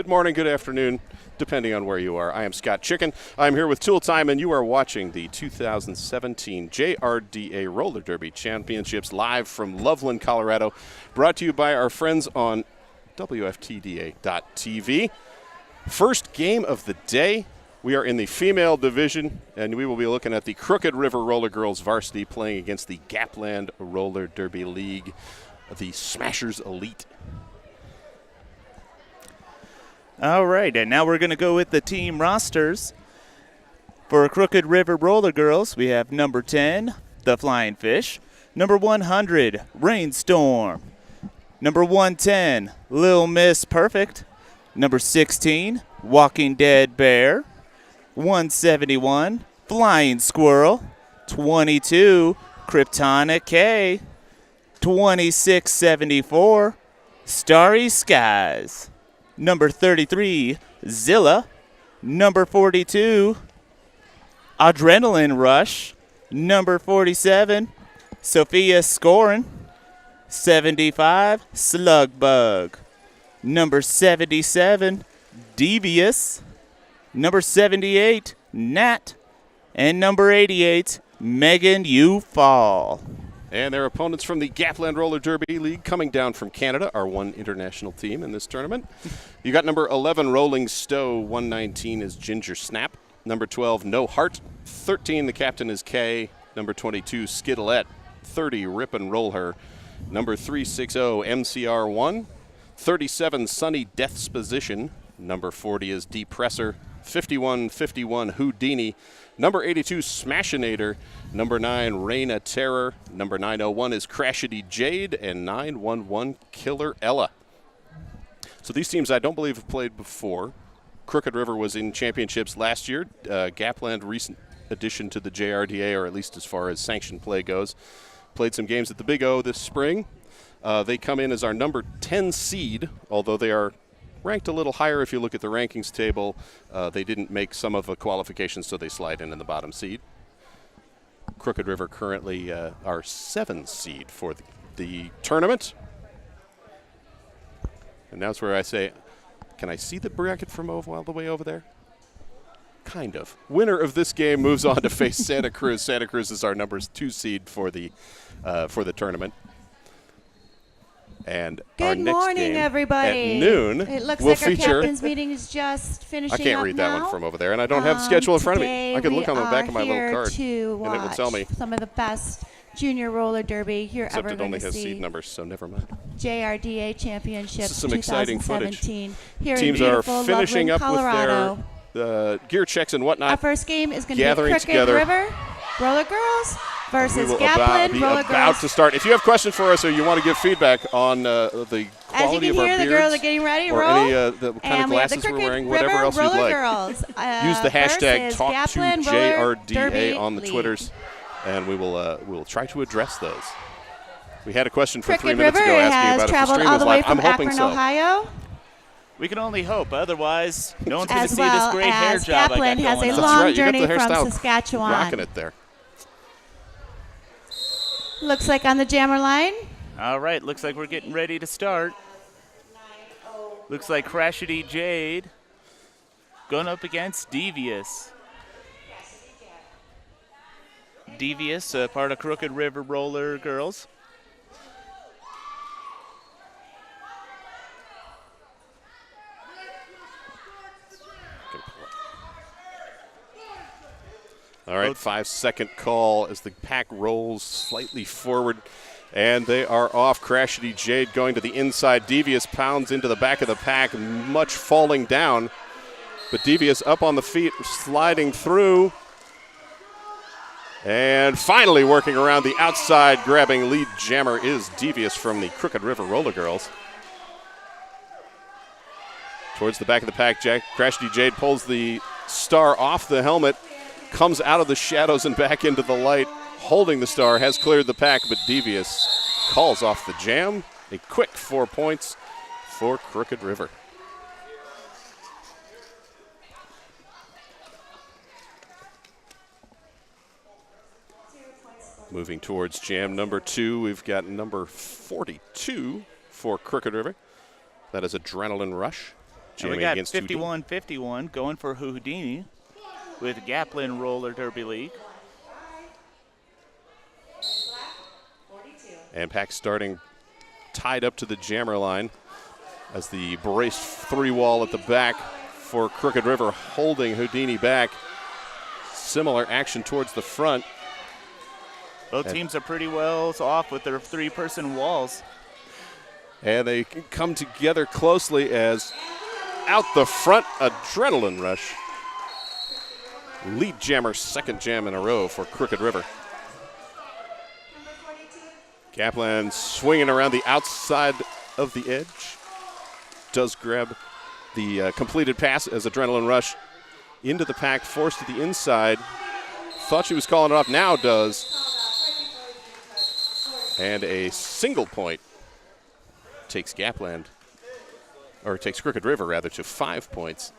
good morning, good afternoon, depending on where you are. I am Scott Chicken. I'm here with Tool Time, and you are watching the 2017 JRDA Roller Derby Championships live from Loveland, Colorado, brought to you by our friends on WFTDA.tv. First game of the day. We are in the female division, and we will be looking at the Crooked River Roller Girls varsity playing against the Gapland Roller Derby League, the Smashers Elite. All right, and now we're going to go with the team rosters. For Crooked River Roller Girls, we have number 10, the Flying Fish, number 100, Rainstorm, number 110, Lil Miss Perfect, number 16, Walking Dead Bear, 171, Flying Squirrel, 22, Kryptonic K, 2674, Starry Skies, number 33, Zilla, number 42, Adrenaline Rush, number 47, Sophia Scorin, 75, Slugbug, number 77, Devious, number 78, Nat, and number 88, Megan You Fall. And their opponents from the Gapland Roller Derby League coming down from Canada, our one international team in this tournament. You got number 11, Rolling Stowe. 119 is Ginger Snap. Number 12, No Heart. 13, the captain is K. Number 22, Skidolette. 30, Rip and Roll Her. Number 360, MCR1. 37, Sunny Death's Position. Number 40 is Depressor. 51, Houdini. Number 82, Smashinator. Number 9, Reina Terror. Number 901 is Crashity Jade. And 911, Killer Ella. So these teams I don't believe have played before. Crooked River was in championships last year. Gapland, recent addition to the JRDA, or at least as far as sanctioned play goes. Played some games at the Big O this spring. They come in as our number 10 seed, although they are ranked a little higher if you look at the rankings table. They didn't make some of the qualifications, so they slide in the bottom seed. Crooked River currently our 7th seed for the tournament. And that's where I say, can I see the bracket from all the way over there? Kind of. Winner of this game moves on to face Santa Cruz. Santa Cruz is our number 2 seed for the tournament. And our Good next morning, game everybody. at noon It looks will like our feature. captain's meeting is just finishing I can't up read now. that one from over there, and I don't have the schedule in front of me. Today I could look on the back of my we little are card, to and it will tell me. watch some of the best junior roller derby you're Except ever it going only to has see. seed numbers, so never mind. JRDA Championships This is some exciting footage. 2017 here Teams in are beautiful finishing Loveland, up Colorado. with their gear checks and whatnot. Our first game is going to be gathering Crooked together. River Roller Girls versus We will Gapland Roller about Girls. to start. If you have questions for us or you want to give feedback on the As you quality can of our hear, the beards girls are getting ready to or roll. any the kind And of we have the glasses we're Crooked wearing, River whatever else you'd Roller like. Girls. Use the hashtag versus Talk to Gapland Roller Derby JRDA on the League. Twitters, and we will try to address those. We had a question from 3 Crooked minutes River ago asking has about if the traveled stream all was the way live. I'm from hoping Akron, so. Ohio, We can only hope. Otherwise, no one's going to as see well this great hair as job Gapland I got has going a on. That's long right. You got journey the from hairstyle Saskatchewan. rocking it there. Looks like on the jammer line. All right, looks like we're getting ready to start. Looks like Crashity Jade going up against Devious. Devious, part of Crooked River Roller Girls. All right, 5-second call as the pack rolls slightly forward, and they are off. Crashity Jade going to the inside. Devious pounds into the back of the pack, much falling down. But Devious up on the feet, sliding through. And finally working around the outside, grabbing lead jammer is Devious from the Crooked River Roller Girls. Towards the back of the pack, Crashity Jade pulls the star off the helmet, comes out of the shadows and back into the light, holding the star, has cleared the pack, but Devious calls off the jam. A quick 4 points for Crooked River. Moving towards jam number 2, we've got number 42 for Crooked River. That is Adrenaline Rush. And we jamming got against Houdini. 51-51 going for Houdini with Gapland Roller Derby League. And Pack starting tied up to the jammer line as the braced three wall at the back for Crooked River holding Houdini back. Similar action towards the front. Both teams are pretty well off with their three-person walls. And they come together closely as out the front, adrenaline rush. Lead jammer, second jam in a row for Crooked River. Gapland swinging around the outside of the edge. Does grab the completed pass as adrenaline rush into the pack, forced to the inside. Thought she was calling it off, now does. And a single point takes Gapland, or takes Crooked River rather, to 5 points.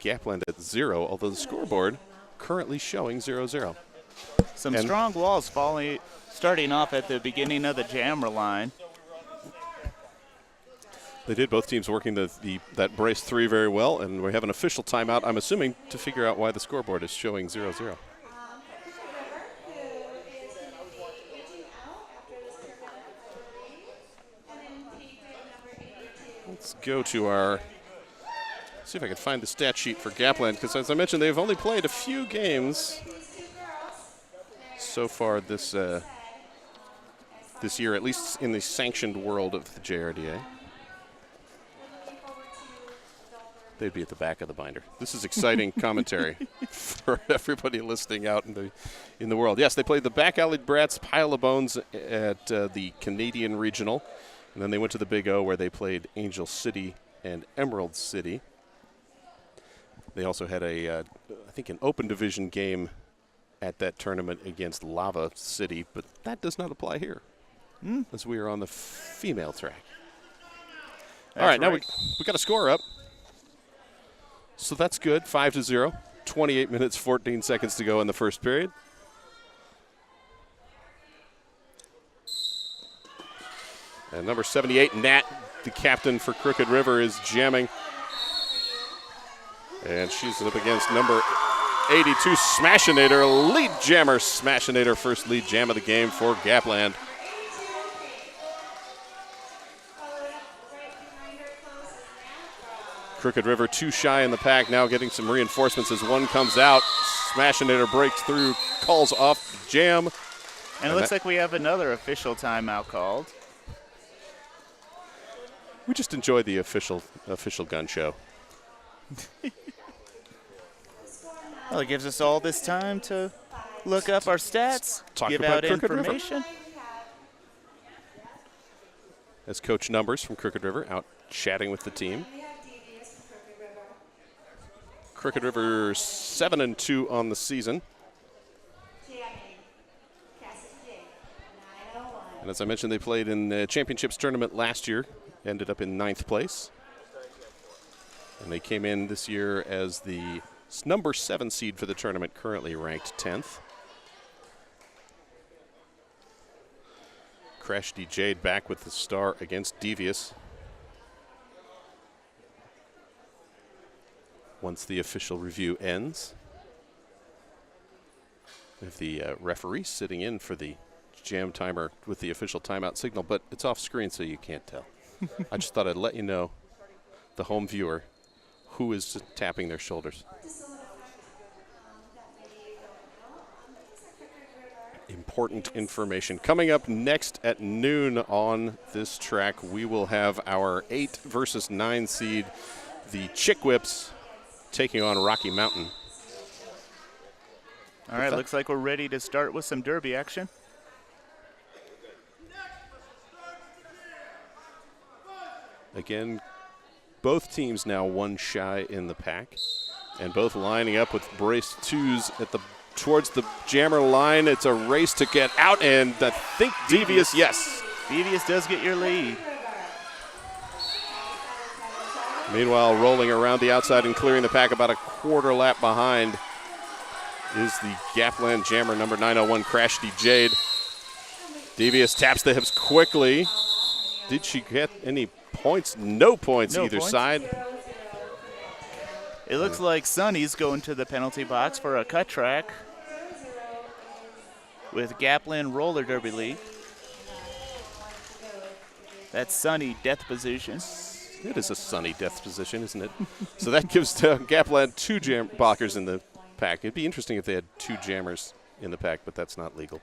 Gapland at 0, although the scoreboard currently showing 0-0. Some strong walls starting off at the beginning of the jammer line. They did, both teams working that brace three very well, and we have an official timeout, I'm assuming, to figure out why the scoreboard is showing 0-0. Let's go to see if I can find the stat sheet for Gapland, because as I mentioned, they've only played a few games so far this year, at least in the sanctioned world of the JRDA. They'd be at the back of the binder. This is exciting commentary for everybody listening out in the world. Yes, they played the Back Alley Brats Pile of Bones at the Canadian Regional, and then they went to the Big O where they played Angel City and Emerald City. They also had I think an open division game at that tournament against Lava City, but that does not apply here, as we are on the female track. All right, now we got a score up. So that's good, 5-0. 28 minutes, 14 seconds to go in the first period. And number 78, Nat, the captain for Crooked River, is jamming. And she's up against number 82, Smashinator, lead jammer. Smashinator, first lead jam of the game for Gapland. Crooked River too shy in the pack, now getting some reinforcements as one comes out. Smashinator breaks through, calls off jam. And it looks like we have another official timeout called. We just enjoy the official gun show. Well, it gives us all this time to look up our stats, Talk give about out Crooked River. information. As Coach Numbers from Crooked River out chatting with the team. Crooked River 7-2 on the season. And as I mentioned, they played in the championships tournament last year, ended up in 9th place. And they came in this year as the number 7 seed for the tournament, currently ranked 10th. Crash D. Jade back with the star against Devious. Once the official review ends, we have the referee sitting in for the jam timer with the official timeout signal, but it's off screen so you can't tell. I just thought I'd let you know, the home viewer, who is tapping their shoulders. Important information. Coming up next at noon on this track, we will have our 8 versus 9 seed, the Chick Whips, taking on Rocky Mountain. All right, looks like we're ready to start with some derby action. Again, both teams now one shy in the pack, and both lining up with brace twos towards the jammer line. It's a race to get out, and I think Devious, yes. Devious does get your lead. Meanwhile, rolling around the outside and clearing the pack about a quarter lap behind is the Gapland jammer, number 901, Crash D. Jade. Devious taps the hips quickly. Did she get any points? No points either side. It looks like Sonny's going to the penalty box for a cut track with Gapland Roller Derby League. That's Sonny, death position. It is a sunny death position, isn't it? So that gives Gapland 2 jam blockers in the pack. It'd be interesting if they had 2 jammers in the pack, but that's not legal.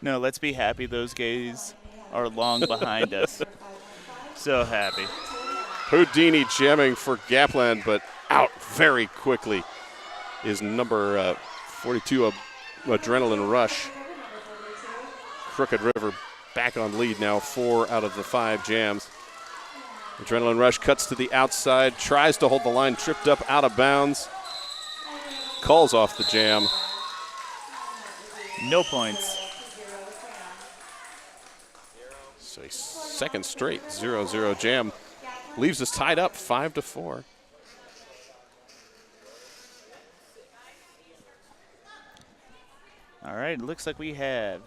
No, let's be happy those guys are long behind us. So happy. Houdini jamming for Gapland, but out very quickly is number 42, Adrenaline Rush. Crooked River back on lead now, 4 out of the 5 jams. Adrenaline Rush cuts to the outside, tries to hold the line, tripped up out of bounds, calls off the jam. No points. So a second straight 0-0 jam leaves us tied up 5-4. All right, looks like we have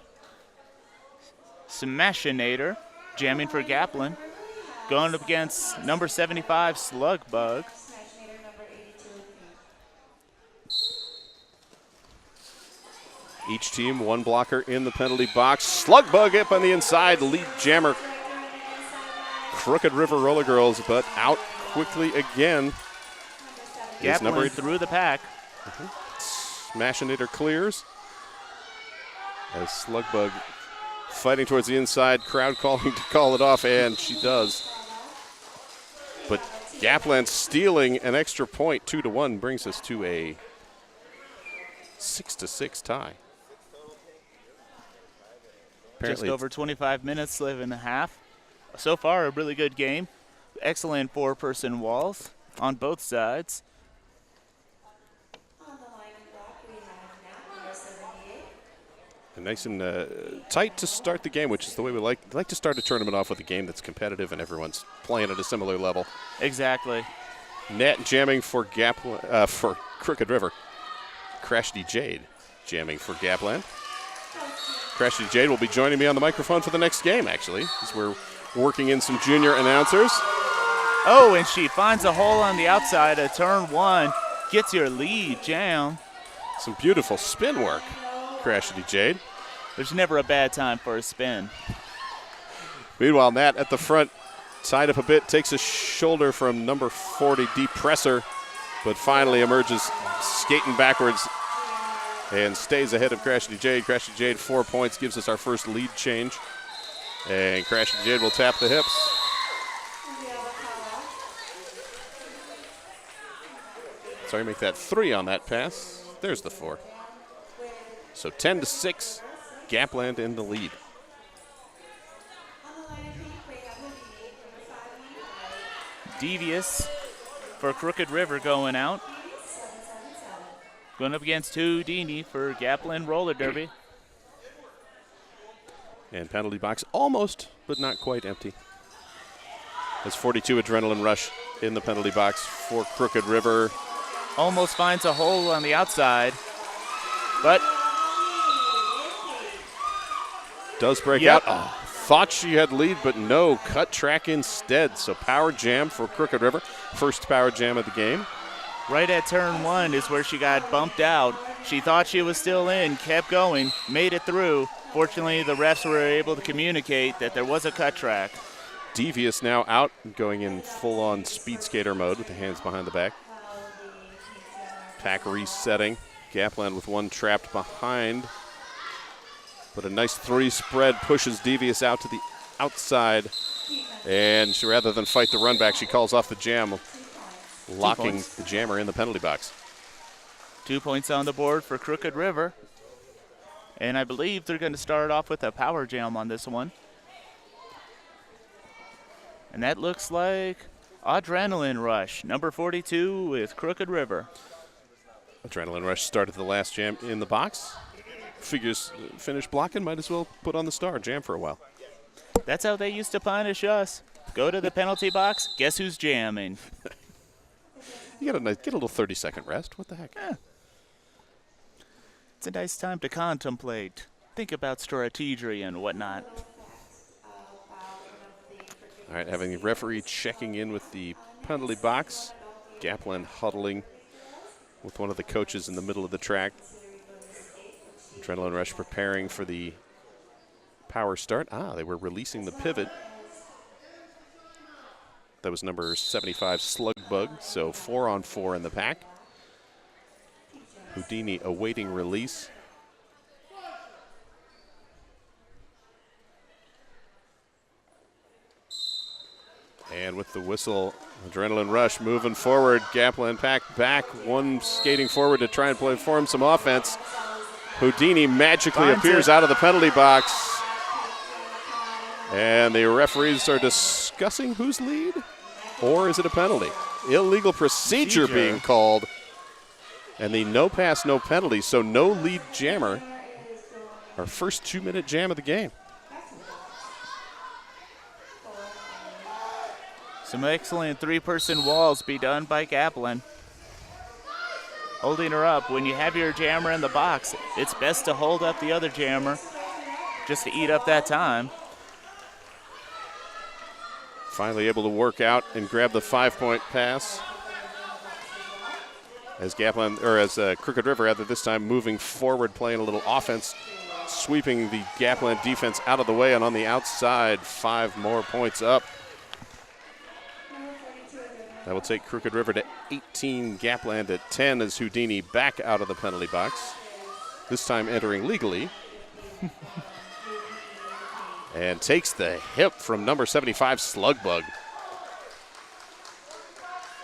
Smashinator jamming for Gapland, going up against number 75, Slugbug. Each team 1 blocker in the penalty box. Slugbug up on the inside, lead jammer. Crooked River Roller Girls, but out quickly again. Is number Gapland through the pack. Smashinator clears. As Slugbug fighting towards the inside, crowd calling to call it off, and she does. But Gapland stealing an extra point, 2-1, brings us to a 6-6 tie. Just over 25 minutes, live and a half. So far, a really good game. Excellent 4-person walls on both sides. And nice and tight to start the game, which is the way we like to start a tournament off with a game that's competitive and everyone's playing at a similar level. Exactly. Net jamming for for Crooked River. Crashity Jade jamming for Gapland. Crashity Jade will be joining me on the microphone for the next game, actually, as we're working in some junior announcers. Oh, and she finds a hole on the outside of turn 1, gets your lead jam. Some beautiful spin work, Crashity Jade. There's never a bad time for a spin. Meanwhile, Nat at the front, tied up a bit, takes a shoulder from number 40, Depressor, but finally emerges skating backwards and stays ahead of Crashity Jade. Crashity Jade, 4 points, gives us our first lead change. And Crashity Jade will tap the hips. Sorry, make that 3 on that pass. There's the 4. So 10-6, Gapland in the lead. Devious for Crooked River going out. Going up against Houdini for Gapland Roller Derby. And penalty box almost, but not quite empty. There's 42 Adrenaline Rush in the penalty box for Crooked River. Almost finds a hole on the outside, but does break out. Oh, thought she had lead, but no, cut track instead. So power jam for Crooked River. First power jam of the game. Right at turn 1 is where she got bumped out. She thought she was still in, kept going, made it through. Fortunately, the refs were able to communicate that there was a cut track. Devious now out, going in full-on speed skater mode with the hands behind the back. Pack resetting. Gapland with 1 trapped behind. But a nice 3 spread pushes Devious out to the outside. And she, rather than fight the run back, she calls off the jam, locking the jammer in the penalty box. 2 points on the board for Crooked River. And I believe they're going to start off with a power jam on this one. And that looks like Adrenaline Rush, number 42 with Crooked River. Adrenaline Rush started the last jam in the box. Figures finish blocking, might as well put on the star, jam for a while. That's how they used to punish us. Go to the penalty box, guess who's jamming? You get a little 30-second rest. What the heck? Yeah. It's a nice time to contemplate, think about strategy and whatnot. All right, having the referee checking in with the penalty box. Gapland huddling with one of the coaches in the middle of the track. Adrenaline Rush preparing for the power start. They were releasing the pivot. That was number 75, Slugbug, so 4-on-4 in the pack. Houdini awaiting release. And with the whistle, Adrenaline Rush moving forward. Gapland pack back, one skating forward to try and play form some offense. Houdini magically appears out of the penalty box. And the referees are discussing whose lead, or is it a penalty? Illegal procedure being called. And the no pass, no penalty, so no lead jammer. Our first 2-minute jam of the game. Some excellent three-person walls be done by Gapland. Holding her up. When you have your jammer in the box, it's best to hold up the other jammer just to eat up that time. Finally able to work out and grab the 5-point pass. As Gapland, or as Crooked River, rather, this time moving forward, playing a little offense, sweeping the Gapland defense out of the way, and on the outside, 5 more points up. That will take Crooked River to 18, Gapland at 10 as Houdini back out of the penalty box. This time entering legally. And takes the hip from number 75, Slugbug.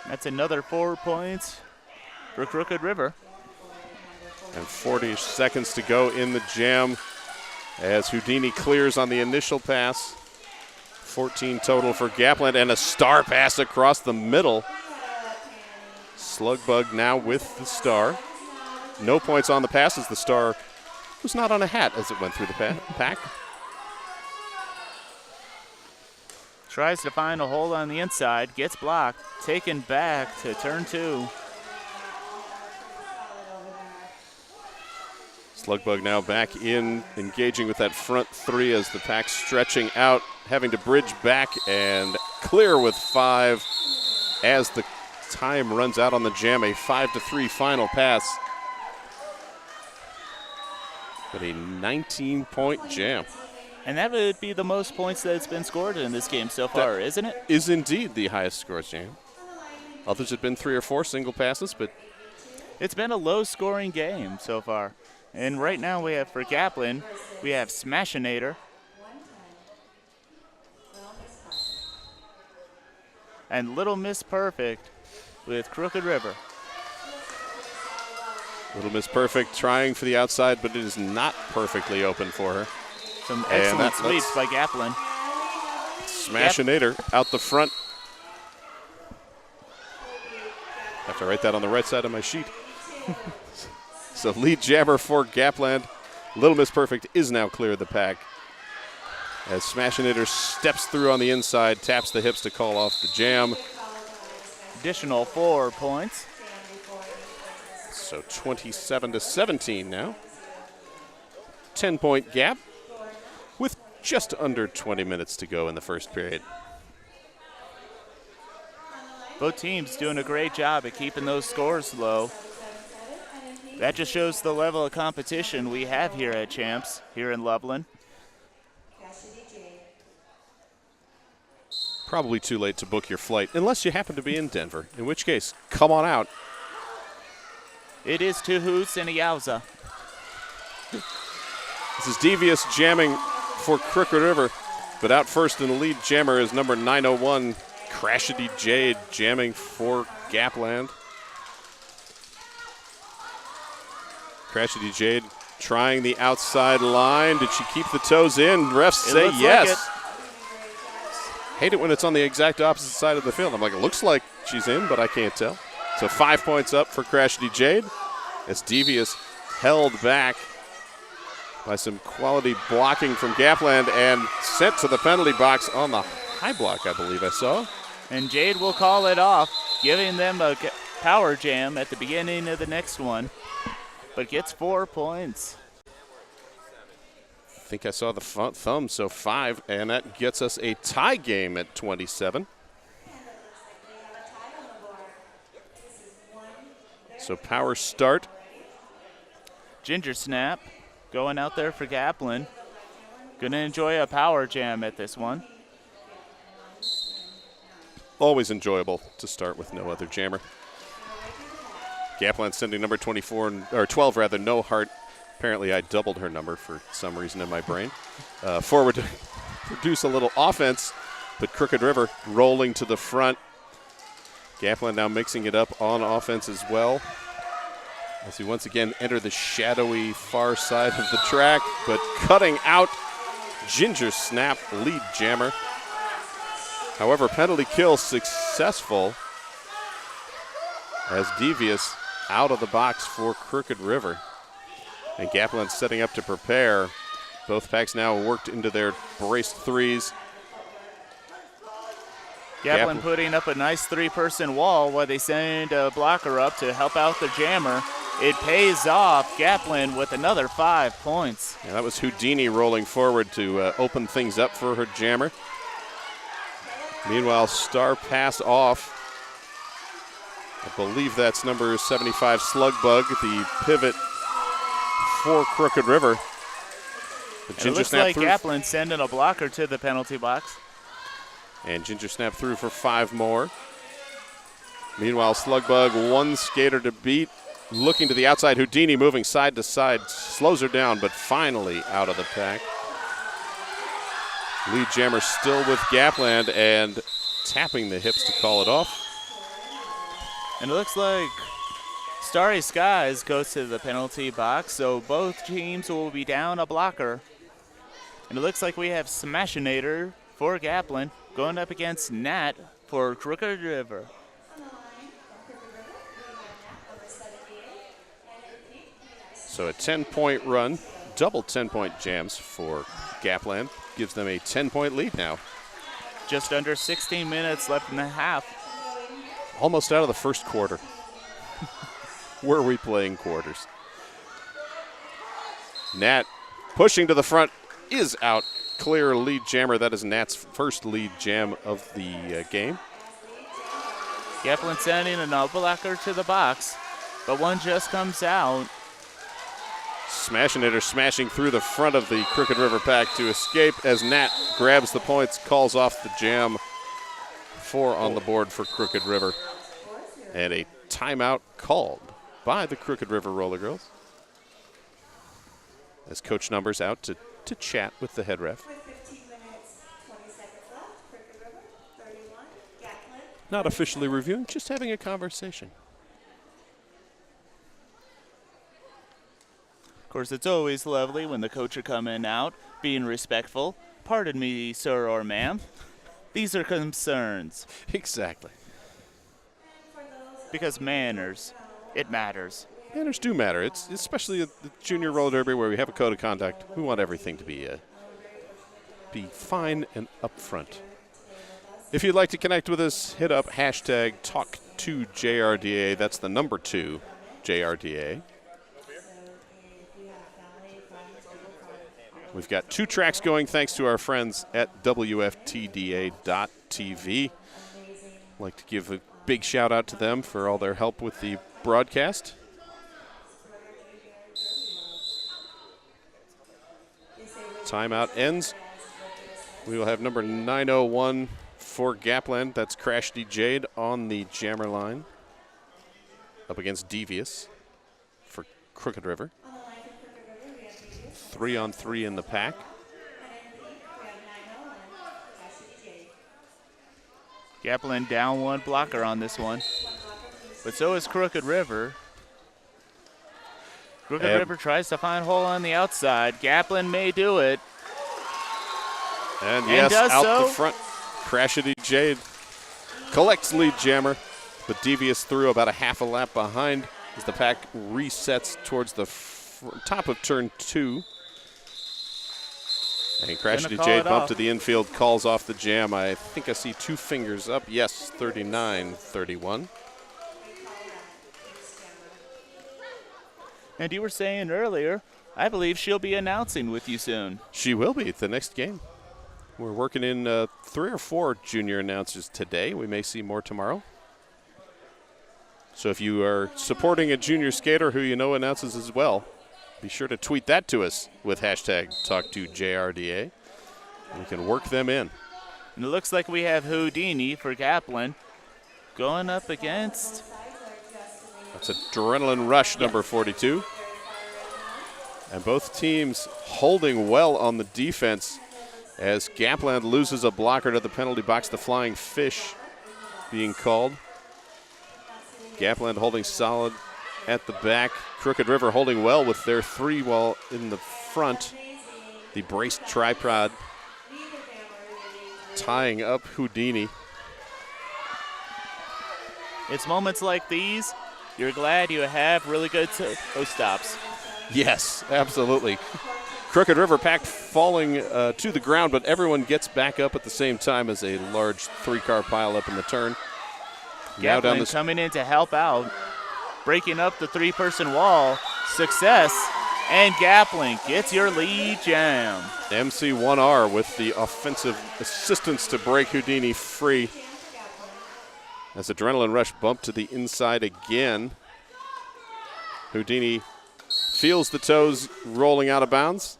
That's another 4 points for Crooked River. And 40 seconds to go in the jam as Houdini clears on the initial pass. 14 total for Gapland, and a star pass across the middle. Slugbug now with the star. No points on the pass as the star was not on a hat as it went through the pack. Tries to find a hole on the inside, gets blocked, taken back to turn 2. Slugbug now back in, engaging with that front 3 as the pack stretching out, having to bridge back and clear with 5 as the time runs out on the jam. A 5-3 final pass. But a 19-point jam. And that would be the most points that's been scored in this game so far, isn't it? Is indeed the highest score jam. Others have been 3 or 4 single passes, but it's been a low-scoring game so far. And right now we have, for Gapland, we have Smashinator. And Little Miss Perfect with Crooked River. Little Miss Perfect trying for the outside, but it is not perfectly open for her. Some excellent sweeps by Gapland. Smashinator out the front. Have to write that on the right side of my sheet. So lead jammer for Gapland. Little Miss Perfect is now clear of the pack. As Smashinator steps through on the inside, taps the hips to call off the jam. Additional 4 points. So 27-17 now. 10-point gap with just under 20 minutes to go in the first period. Both teams doing a great job at keeping those scores low. That just shows the level of competition we have here at Champs, here in Loveland. Probably too late to book your flight, unless you happen to be in Denver, in which case, come on out. It is 2 hoots and a yowza. This is Devious jamming for Crooked River, but out first in the lead jammer is number 901, Crashity Jade, jamming for Gapland. Crashity Jade trying the outside line. Did she keep the toes in? Refs say yes. Like Hate it when it's on the exact opposite side of the field. I'm like, it looks like she's in, but I can't tell. So 5 points up for Crashity Jade. As Devious held back by some quality blocking from Gapland and sent to the penalty box on the high block, I believe I saw. And Jade will call it off, giving them a power jam at the beginning of the next one, but gets 4 points. I think I saw the thumb, so 5, and that gets us a tie game at 27. So power start. Ginger Snap going out there for Gapland. Gonna enjoy a power jam at this one. Always enjoyable to start with no other jammer. Gapland sending number 12 rather, No Heart. Apparently I doubled her number for some reason in my brain. Forward to produce a little offense, but Crooked River rolling to the front. Gapland now mixing it up on offense as well, as we once again enter the shadowy far side of the track, but cutting out Ginger Snap, lead jammer. However, penalty kill successful as Devious out of the box for Crooked River. And Gapland setting up to prepare. Both packs now worked into their braced threes. Gapland putting up a nice 3-person wall while they send a blocker up to help out the jammer. It pays off. Gapland with another 5 points. Yeah, that was Houdini rolling forward to open things up for her jammer. Meanwhile, star pass off. I believe that's number 75, Slugbug, the pivot for Crooked River. It looks like Gapland sending a blocker to the penalty box. And Ginger Snap through for 5 more. Meanwhile, Slugbug, one skater to beat. Looking to the outside, Houdini moving side to side, slows her down, but finally out of the pack. Lead jammer still with Gapland and tapping the hips to call it off. And it looks like Starry Skies goes to the penalty box, so both teams will be down a blocker. And it looks like we have Smashinator for Gapland going up against Nat for Crooked River. So a 10-point run, double 10-point jams for Gapland. Gives them a 10-point lead now. Just under 16 minutes left in the half. Almost out of the first quarter. Were we playing quarters? Nat pushing to the front is out. Clear lead jammer. That is Nat's first lead jam of the game. Gapland sending a blocker to the box, but one just comes out. Smashinator smashing through the front of the Crooked River pack to escape as Nat grabs the points, calls off the jam. 4 on the board for Crooked River. And a timeout called by the Crooked River Roller Girls. As Coach Numbers out to chat with the head ref. With 15 minutes, 20 seconds left, Crooked River, 31, Gapland. Not officially reviewing, just having a conversation. Of course, it's always lovely when the coach are coming out, being respectful. Pardon me, sir or ma'am. These are concerns. Exactly. Because manners, it matters. Manners do matter. It's especially at the junior roller derby where we have a code of conduct. We want everything to be fine and upfront. If you'd like to connect with us, hit up hashtag #TalkToJRDA. That's the number 2, JRDA. We've got 2 tracks going thanks to our friends at WFTDA.tv. I'd like to give a big shout out to them for all their help with the broadcast. Timeout ends. We will have number 901 for Gapland. That's Crash D Jade on the jammer line. Up against Devious for Crooked River. 3-on-3 in the pack. Gapland down 1 blocker on this one. But so is Crooked River. Crooked River tries to find a hole on the outside. Gapland may do it. And yes, does out so. the front. Crashity Jade collects lead jammer, but Devious through about a half a lap behind as the pack resets towards the top of turn 2. And Crashity Jade bumped to the infield, calls off the jam. I think I see 2 fingers up. Yes, 39-31. And you were saying earlier, I believe she'll be announcing with you soon. She will be at the next game. We're working in 3 or 4 junior announcers today. We may see more tomorrow. So if you are supporting a junior skater who you know announces as well, be sure to tweet that to us with hashtag #TalkToJRDA. We can work them in. And it looks like we have Houdini for Gapland going up against. That's Adrenaline Rush, number 42. And both teams holding well on the defense as Gapland loses a blocker to the penalty box, the Flying Fish being called. Gapland holding solid at the back. Crooked River holding well with their 3 while in the front. The braced tripod tying up Houdini. It's moments like these, you're glad you have really good stops. Yes, absolutely. Crooked River pack falling to the ground, but everyone gets back up at the same time as a large 3-car pileup in the turn. Now down Gapland coming in to help out, breaking up the 3-person wall. Success, and Gapland gets your lead jam. MC1R with the offensive assistance to break Houdini free. As Adrenaline Rush bumped to the inside again. Houdini feels the toes rolling out of bounds.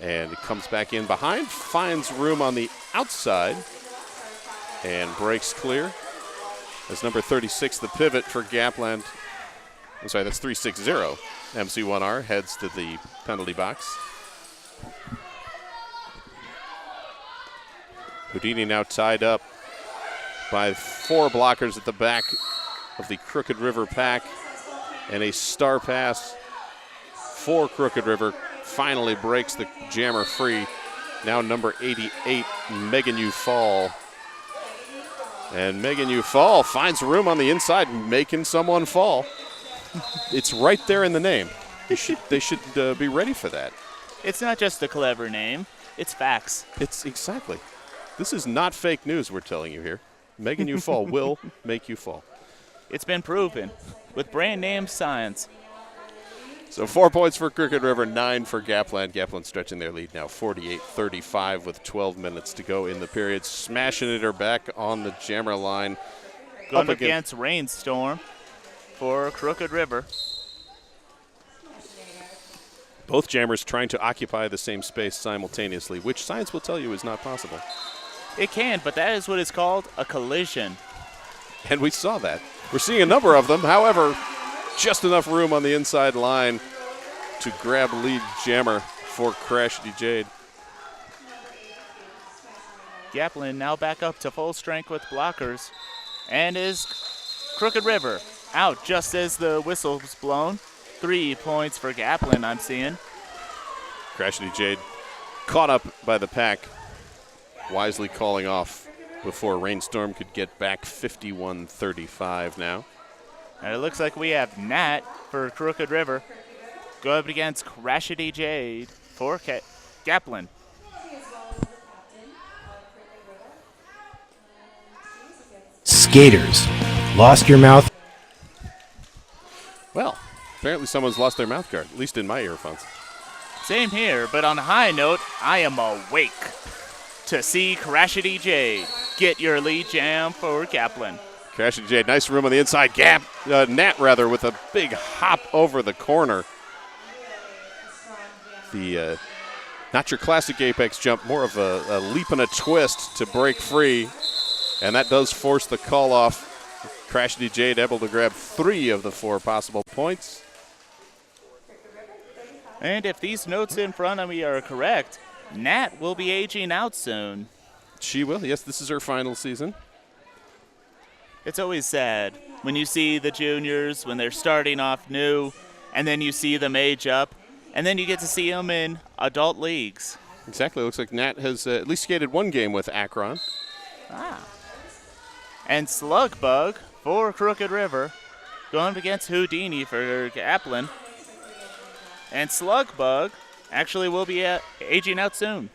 And it comes back in behind, finds room on the outside, and breaks clear. As number 36, the pivot for Gapland. I'm sorry, that's 360. MC1R heads to the penalty box. Houdini now tied up by 4 blockers at the back of the Crooked River pack. And a star pass for Crooked River finally breaks the jammer free. Now number 88, Megan Ufall. And Megan Ufall finds room on the inside, making someone fall. It's right there in the name. They should be ready for that. It's not just a clever name, it's facts. It's exactly. This is not fake news we're telling you here. Megan Ufall will make you fall. It's been proven with brand name science. So 4 points for Crooked River, 9 for Gapland. Gapland stretching their lead now 48-35 with 12 minutes to go in the period. Smashing it her back on the jammer line. Going up against Rainstorm for Crooked River. Both jammers trying to occupy the same space simultaneously, which science will tell you is not possible. It can, but that is what is called a collision. And we saw that. We're seeing a number of them. However, just enough room on the inside line to grab lead jammer for Crashity Jade. Gapland now back up to full strength with blockers. And is Crooked River out just as the whistle was blown. 3 points for Gapland, I'm seeing. Crashity Jade caught up by the pack, wisely calling off before Rainstorm could get back. 51-35 now. And it looks like we have Nat for Crooked River go up against Crashity Jade for Gapland. Skaters, lost your mouth? Well, apparently someone's lost their mouth guard, at least in my earphones. Same here, but on a high note, I am awake to see Crashity Jade get your lead jam for Gapland. Crashity Jade, nice room on the inside. Nat with a big hop over the corner. The not your classic apex jump, more of a leap and a twist to break free. And that does force the call off. Crashity Jade able to grab 3 of the 4 possible points. And if these notes in front of me are correct, Nat will be aging out soon. She will. Yes, this is her final season. It's always sad when you see the juniors when they're starting off new, and then you see them age up, and then you get to see them in adult leagues. Exactly. Looks like Nat has at least skated 1 game with Akron. And Slugbug for Crooked River going up against Houdini for Gapland. And Slugbug actually will be aging out soon.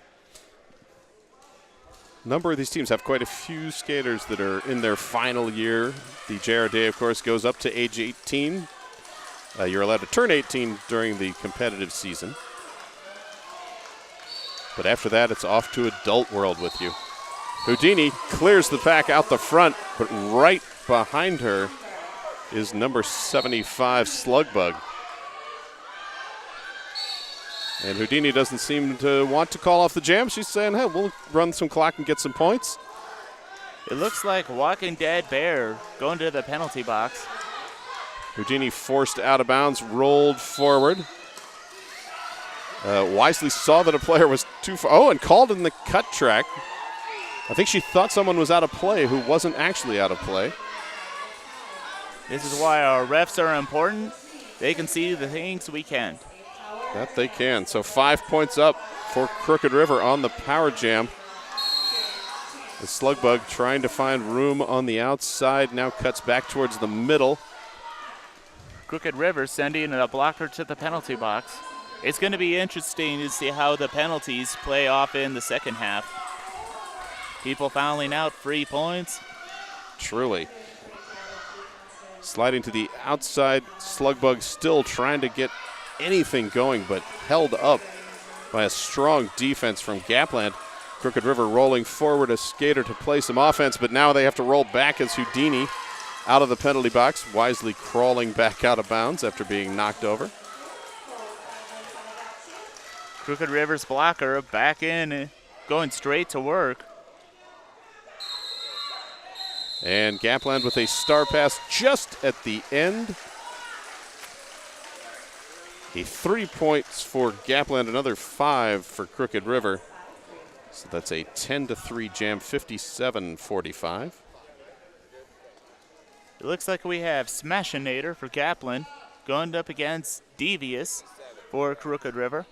A number of these teams have quite a few skaters that are in their final year. The JRDA, of course, goes up to age 18. You're allowed to turn 18 during the competitive season. But after that, it's off to adult world with you. Houdini clears the pack out the front, but right behind her is number 75, Slugbug. And Houdini doesn't seem to want to call off the jam. She's saying, hey, we'll run some clock and get some points. It looks like Walking Dead Bear going to the penalty box. Houdini forced out of bounds, rolled forward. Wisely saw that a player was too far. Oh, and called in the cut track. I think she thought someone was out of play who wasn't actually out of play. This is why our refs are important. They can see the things we can't. That they can. So 5 points up for Crooked River on the power jam. The Slugbug trying to find room on the outside, now cuts back towards the middle. Crooked River sending a blocker to the penalty box. It's going to be interesting to see how the penalties play off in the second half. People fouling out, free points. Truly. Sliding to the outside, Slugbug still trying to get anything going, but held up by a strong defense from Gapland. Crooked River rolling forward a skater to play some offense, but now they have to roll back as Houdini out of the penalty box, wisely crawling back out of bounds after being knocked over. Crooked River's blocker back in, going straight to work. And Gapland with a star pass just at the end. 3 points for Gapland, another 5 for Crooked River. So that's a 10-3 jam, 57-45. It looks like we have Smashinator for Gapland going up against Devious for Crooked River.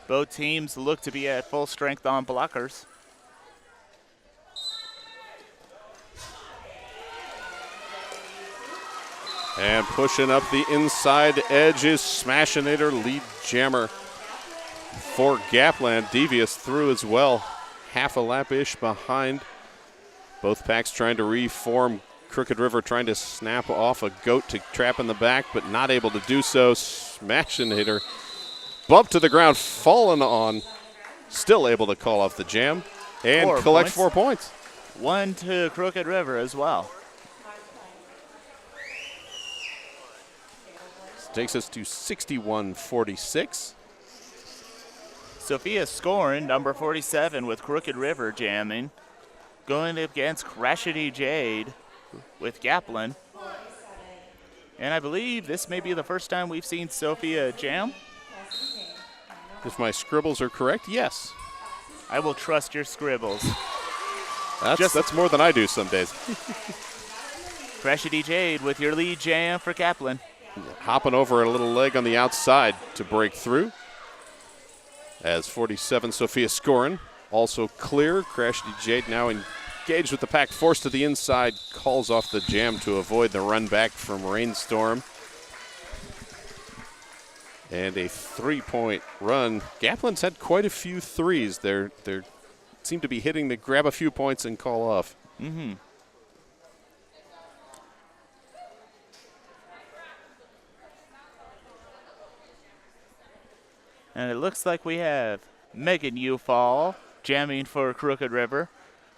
Both teams look to be at full strength on blockers. And pushing up the inside edge is Smashinator, lead jammer for Gapland. Devious through as well, half a lap-ish behind. Both packs trying to reform. Crooked River trying to snap off a goat to trap in the back, but not able to do so. Smashinator bumped to the ground, fallen on, still able to call off the jam and collect 4 points. 1 to Crooked River as well. Takes us to 61-46. Sophia scoring, number 47 with Crooked River jamming. Going up against Crashity Jade with Gapland. And I believe this may be the first time we've seen Sophia jam. If my scribbles are correct, yes. I will trust your scribbles. That's more than I do some days. Crashity Jade with your lead jam for Gapland. Hopping over a little leg on the outside to break through. As 47, Sophia scoring. Also clear. Crashity Jade now engaged with the pack, forced to the inside, calls off the jam to avoid the run back from Rainstorm. And a 3-point run. Gapland's had quite a few threes. They seem to be hitting to grab a few points and call off. Mm-hmm. And it looks like we have Megan Ufall jamming for Crooked River.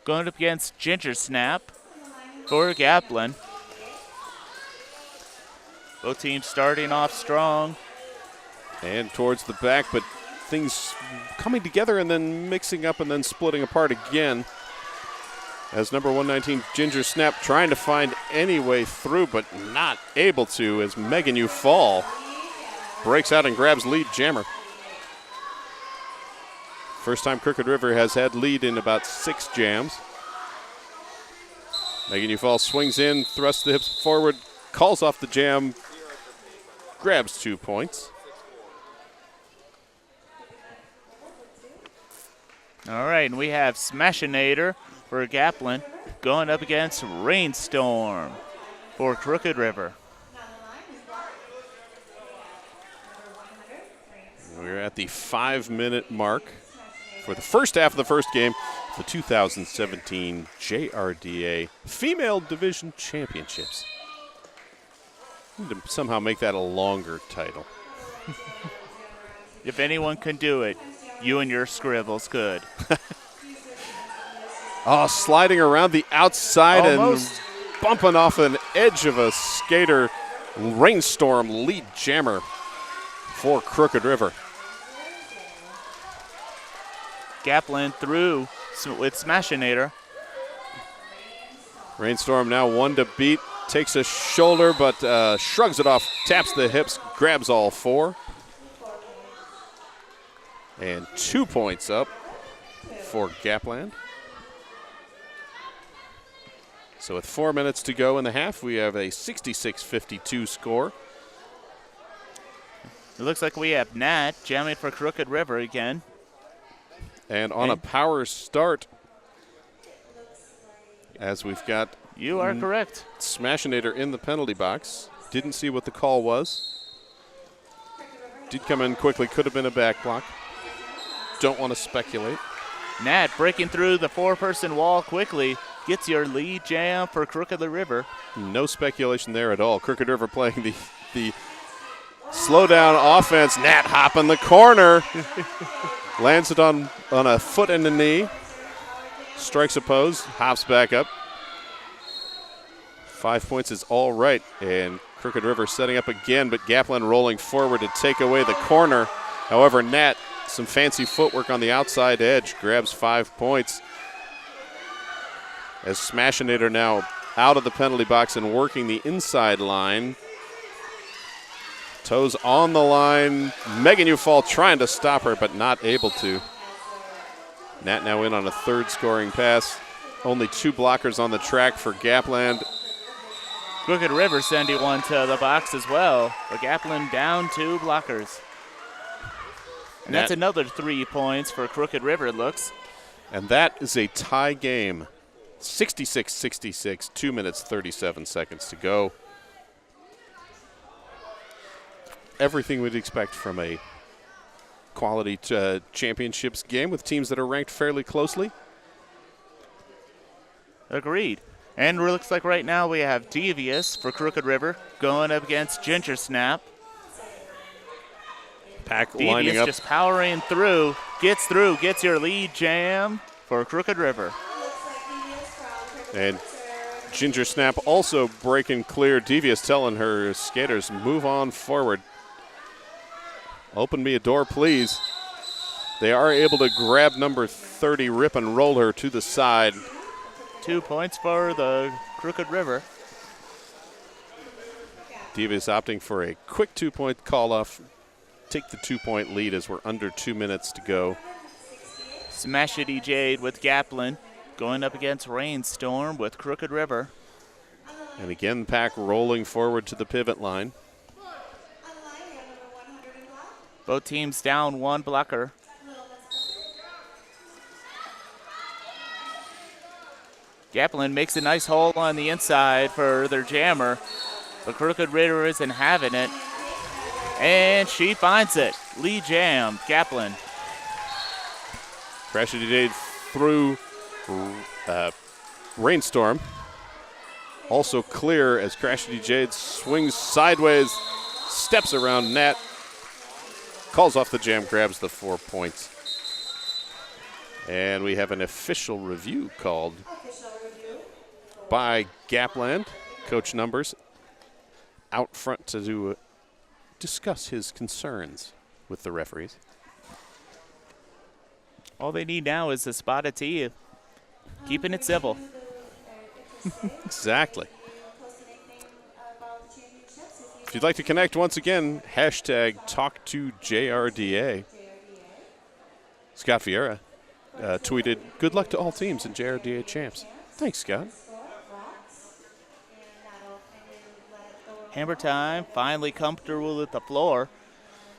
Going up against Ginger Snap for Gapland. Both teams starting off strong. And towards the back, but things coming together and then mixing up and then splitting apart again. As number 119, Ginger Snap, trying to find any way through, but not able to as Megan Ufall breaks out and grabs lead jammer. First time Crooked River has had lead in about 6 jams. Megan Ufall swings in, thrusts the hips forward, calls off the jam, grabs 2 points. All right, and we have Smashinator for Gapland going up against Rainstorm for Crooked River. We're at the 5-minute mark for the first half of the first game, the 2017 JRDA Female Division Championships. Need to somehow make that a longer title. If anyone can do it, you and your scribbles could. Oh, sliding around the outside Almost. and bumping off an edge of a skater rainstorm lead jammer for Crooked River. Gapland through with Smashinator. Rainstorm now 1 to beat. Takes a shoulder, but shrugs it off, taps the hips, grabs all 4. And 2 points up for Gapland. So with 4 minutes to go in the half, we have a 66-52 score. It looks like we have Nat jamming for Crooked River again. And on a power start, as we've got You are correct. Smashinator in the penalty box. Didn't see what the call was. Did come in quickly, could have been a back block. Don't want to speculate. Nat breaking through the 4-person wall quickly. Gets your lead jam for Crooked River. No speculation there at all. Crooked River playing the slow down offense. Nat hop in the corner. Lands it on a foot and a knee. Strikes a pose, hops back up. 5 points is all right. And Crooked River setting up again, but Gapland rolling forward to take away the corner. However, Nat, some fancy footwork on the outside edge, grabs 5 points. As Smashinator now out of the penalty box and working the inside line. Toes on the line. Megan Ufall trying to stop her, but not able to. Nat now in on a 3rd scoring pass. Only 2 blockers on the track for Gapland. Crooked River sending one to the box as well. But Gapland down 2 blockers. And that's another 3 points for Crooked River, it looks. And that is a tie game. 66-66, 2 minutes, 37 seconds to go. Everything we'd expect from a quality championships game with teams that are ranked fairly closely. Agreed. And it looks like right now we have Devious for Crooked River going up against Ginger Snap. Pack lining Devious up. just powering through, gets your lead jam for Crooked River. And Ginger Snap also breaking clear. Devious telling her skaters, move on forward. Open me a door, please. They are able to grab number 30, Rip, and roll her to the side. 2 points for the Crooked River. Devious opting for a quick 2-point call-off. Take the 2-point lead as we're under 2 minutes to go. Smashity Jade with Gapland going up against Rainstorm with Crooked River. And again, Pack rolling forward to the pivot line. Both teams down 1 blocker. Gapland makes a nice hole on the inside for their jammer, but Crooked River isn't having it. And she finds it. Lead jam, Gapland. Crashity Jade through Rainstorm. Also clear as Crashity Jade swings sideways, steps around Nat, calls off the jam, grabs the 4 points. And we have an official review called by Gapland. Coach Numbers out front to discuss his concerns with the referees. All they need now is a spot of tea. Keeping it civil. Exactly. If you'd like to connect once again, hashtag #TalkToJRDA. Scott Vieira tweeted, good luck to all teams in JRDA Champs. Thanks, Scott. Hammer time, finally comfortable with the floor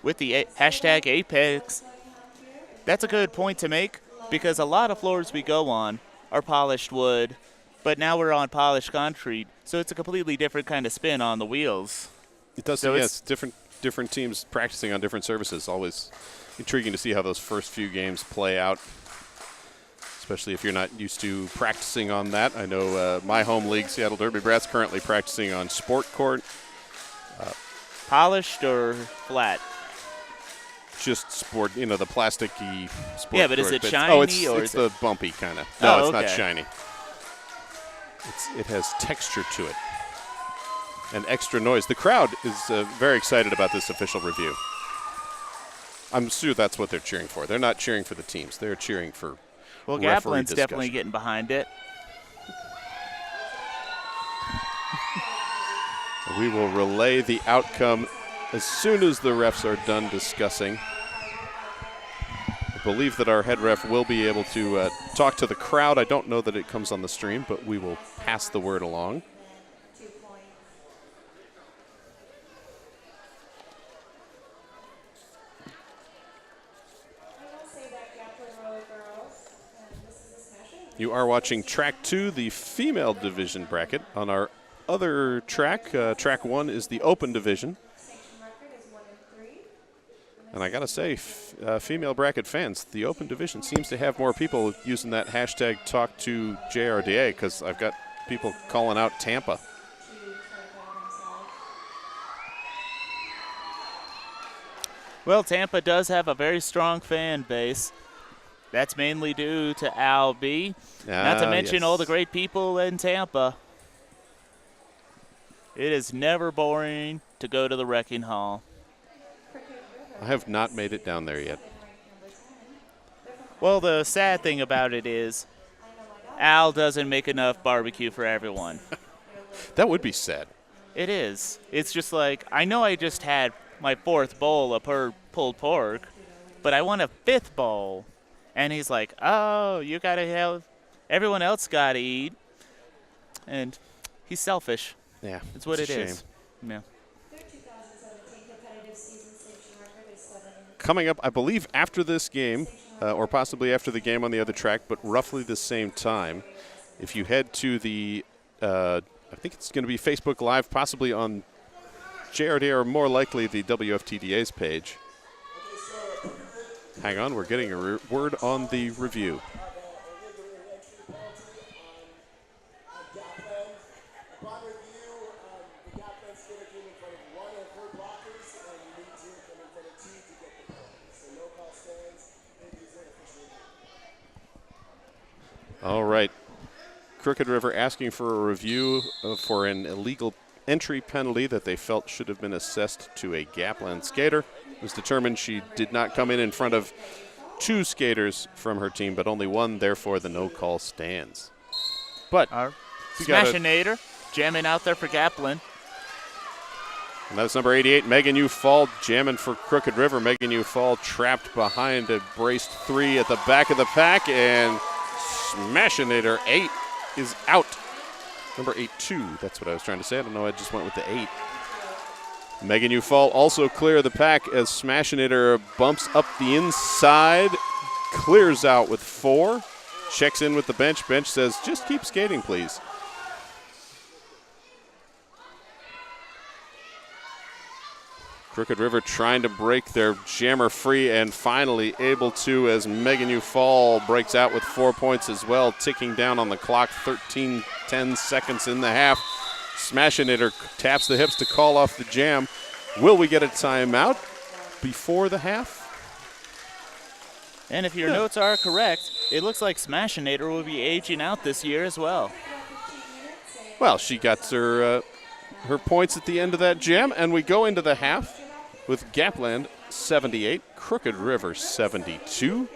with the hashtag Apex. That's a good point to make because a lot of floors we go on are polished wood, but now we're on polished concrete, so it's a completely different kind of spin on the wheels. It does, So yes. Different teams practicing on different surfaces. Always intriguing to see how those first few games play out, especially if you're not used to practicing on that. I know my home league, Seattle Derby Brats, currently practicing on sport court. Polished or flat? Just sport, the plasticky sport. Yeah, but is court. it shiny it's or is the bumpy kind of. No, Oh, it's not okay. shiny. It has texture to it. and extra noise. The crowd is very excited about this official review. I'm sure that's what they're cheering for. They're not cheering for the teams. They're cheering for Well, referee Gapland's definitely getting behind it. We will relay the outcome as soon as the refs are done discussing. I believe that our head ref will be able to talk to the crowd. I don't know that it comes on the stream, but we will pass the word along. You are watching Track 2, the female division bracket. On our other track, Track 1 is the open division. And I got to say, female bracket fans, the open division seems to have more people using that hashtag talk to JRDA, because I've got people calling out Tampa. Well, Tampa does have a very strong fan base. That's mainly due to Al B. Not to mention all the great people in Tampa. It is never boring to go to the Wrecking Hall. I have not made it down there yet. Well, the sad thing about it is Al doesn't make enough barbecue for everyone. That would be sad. It is. It's just like, I know I just had my 4th bowl of pulled pork, but I want a 5th bowl. And he's like, oh, you got to have, everyone else got to eat. And he's selfish. Yeah. That's what it shame. is. Yeah. Coming up, I believe, after this game, or possibly after the game on the other track, but roughly the same time, if you head to the, I think it's going to be Facebook Live, possibly on JRDA, or more likely the WFTDA's page. Hang on, we're getting a word on the review. All right. Crooked River asking for a review for an illegal entry penalty that they felt should have been assessed to a Gapland skater. It was determined she did not come in front of 2 skaters from her team, but only 1, therefore the no call stands. But our Smashinator jamming out there for Gapland. And that's number 88, Megan Ufall, jamming for Crooked River. Megan Ufall trapped behind a braced 3 at the back of the pack, and Smashinator 8 is out. Number 8-2, that's what I was trying to say. I don't know, I just went with the 8. Megan Ufall also clear of the pack as Smashinator bumps up the inside, clears out with 4, checks in with the bench. Bench says, just keep skating, please. Crooked River trying to break their jammer free and finally able to, as Megan Ufall breaks out with 4 points as well, ticking down on the clock, 10 seconds in the half. Smashinator taps the hips to call off the jam. Will we get a timeout before the half? And if your notes are correct, it looks like Smashinator will be aging out this year as well. Well, she got her points at the end of that jam, and we go into the half with Gapland 78, Crooked River 72.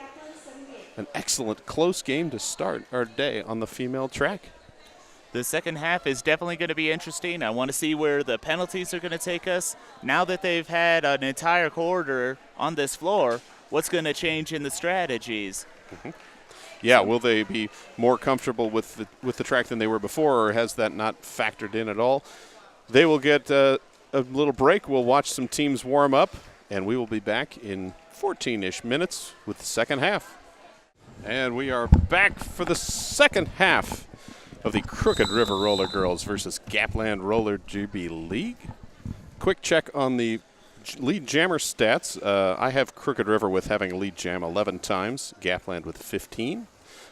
An excellent close game to start our day on the female track. The second half is definitely going to be interesting. I want to see where the penalties are going to take us. Now that they've had an entire quarter on this floor, what's going to change in the strategies? Mm-hmm. Yeah, will they be more comfortable with the track than they were before, or has that not factored in at all? They will get a little break. We'll watch some teams warm up, and we will be back in 14-ish minutes with the second half. And we are back for the second half of the Crooked River Roller Girls versus Gapland Roller Derby League. Quick check on the lead jammer stats. I have Crooked River with having a lead jam 11 times, Gapland with 15.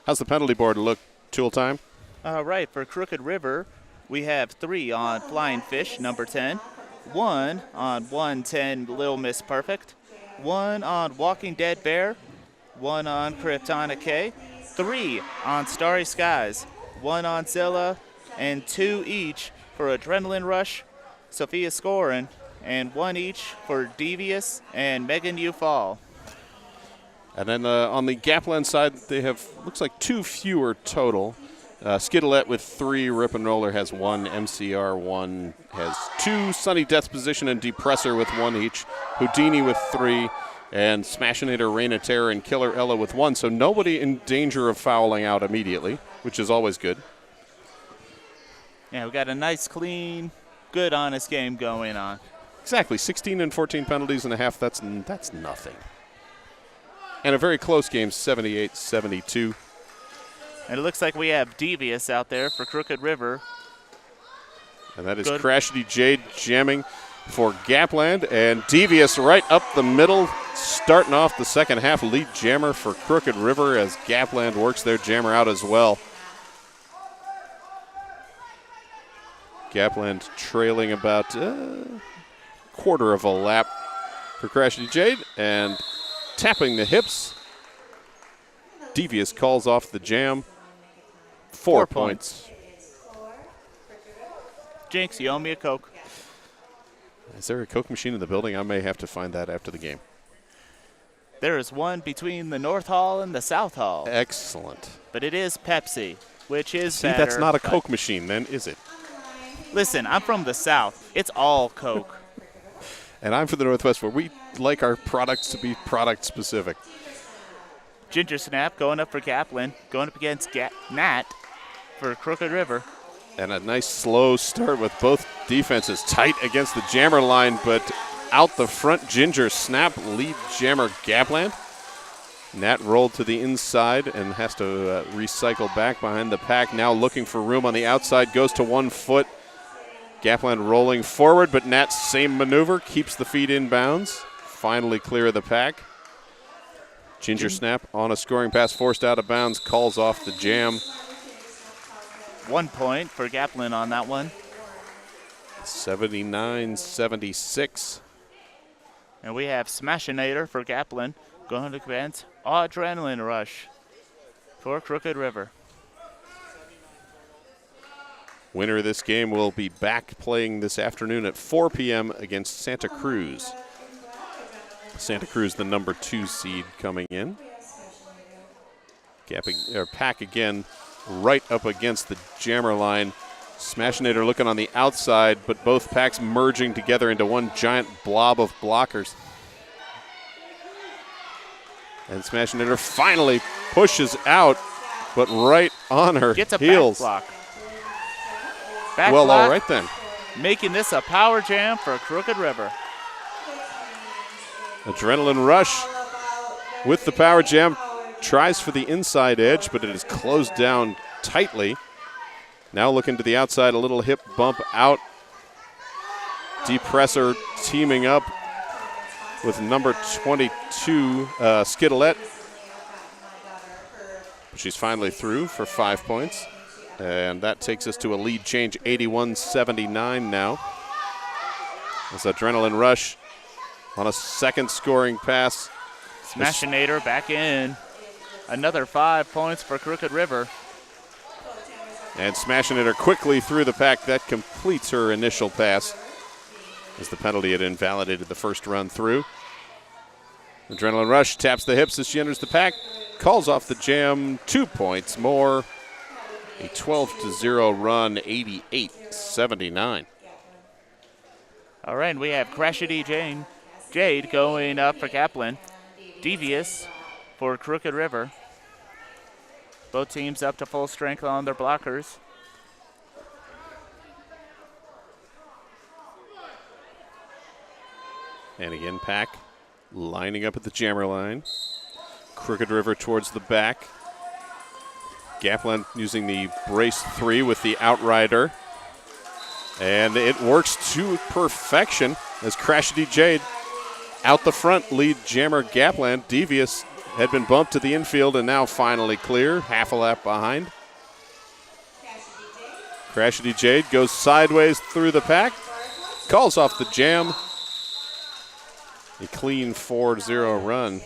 How's the penalty board look, Tool Time? All right, for Crooked River, we have 3 on Flying Fish, number 10, 1 on 110 Little Miss Perfect, 1 on Walking Dead Bear, 1 on Kryptonic K, 3 on Starry Skies, 1 on Zilla, and 2 each for Adrenaline Rush, Sophia scoring, and 1 each for Devious and Megan Ufall. And then on the Gapland side, they have, looks like 2 fewer total. Skidolette with 3, Rip and Roller has 1, MCR 1 has 2, Sunny Death Position and Depressor with 1 each, Houdini with 3, and Smashinator, Reign of Terror, and Killer Ella with 1. So nobody in danger of fouling out immediately, which is always good. Yeah, we got a nice, clean, good, honest game going on. Exactly, 16 and 14 penalties and a half, that's nothing. And a very close game, 78-72. And it looks like we have Devious out there for Crooked River. And that is Crashity Jade jamming for Gapland. And Devious right up the middle, starting off the second half. Lead jammer for Crooked River as Gapland works their jammer out as well. Gapland trailing about a quarter of a lap for Crashity Jade. And tapping the hips. Devious calls off the jam. 4 points. Jinx, you owe me a Coke. Is there a Coke machine in the building? I may have to find that after the game. There is one between the North Hall and the South Hall. Excellent. But it is Pepsi, which is See, better. that's not a Coke machine then, is it? Listen, I'm from the South. It's all Coke. And I'm from the Northwest, where we like our products to be product specific. Ginger Snap going up for Gapland, going up against Nat for Crooked River. And a nice slow start with both defenses tight against the jammer line, but out the front, Ginger Snap, lead jammer Gapland. Nat rolled to the inside and has to recycle back behind the pack. Now looking for room on the outside, goes to 1 foot. Gapland rolling forward, but Nat's same maneuver, keeps the feet in bounds. Finally clear of the pack. Ginger Snap on a scoring pass, forced out of bounds, calls off the jam. 1 point for Gapland on that one. 79-76. And we have Smashinator for Gapland going against Adrenaline Rush for Crooked River. Winner of this game will be back playing this afternoon at 4 p.m. against Santa Cruz. Santa Cruz, the number 2 seed coming in. Pack again right up against the jammer line. Smashinator looking on the outside, but both packs merging together into one giant blob of blockers. And Smashinator finally pushes out, but right on her Gets a heels. back block. Back Well, block, all right then. making this a power jam for Crooked River. Adrenaline Rush with the power jam. Tries for the inside edge, but it is closed down tightly. Now looking to the outside, a little hip bump out. Depressor teaming up with number 22, Skidolette. She's finally through for 5 points. And that takes us to a lead change, 81-79 now. As Adrenaline Rush on a second scoring pass. Smashinator back in. Another 5 points for Crooked River. And Smashinator quickly through the pack. That completes her initial pass as the penalty had invalidated the first run through. Adrenaline Rush taps the hips as she enters the pack. Calls off the jam, 2 points more. A 12-0 run, 88-79. All right, and we have Crashity Jade going up for Gapland. Devious for Crooked River. Both teams up to full strength on their blockers. And again, Pack lining up at the jammer line. Crooked River towards the back. Gapland using the brace 3 with the outrider. And it works to perfection as Crashity Jade out the front, lead jammer Gapland. Devious had been bumped to the infield and now finally clear, half a lap behind. Crashity Jade goes sideways through the pack, calls off the jam. A clean 4-0 run.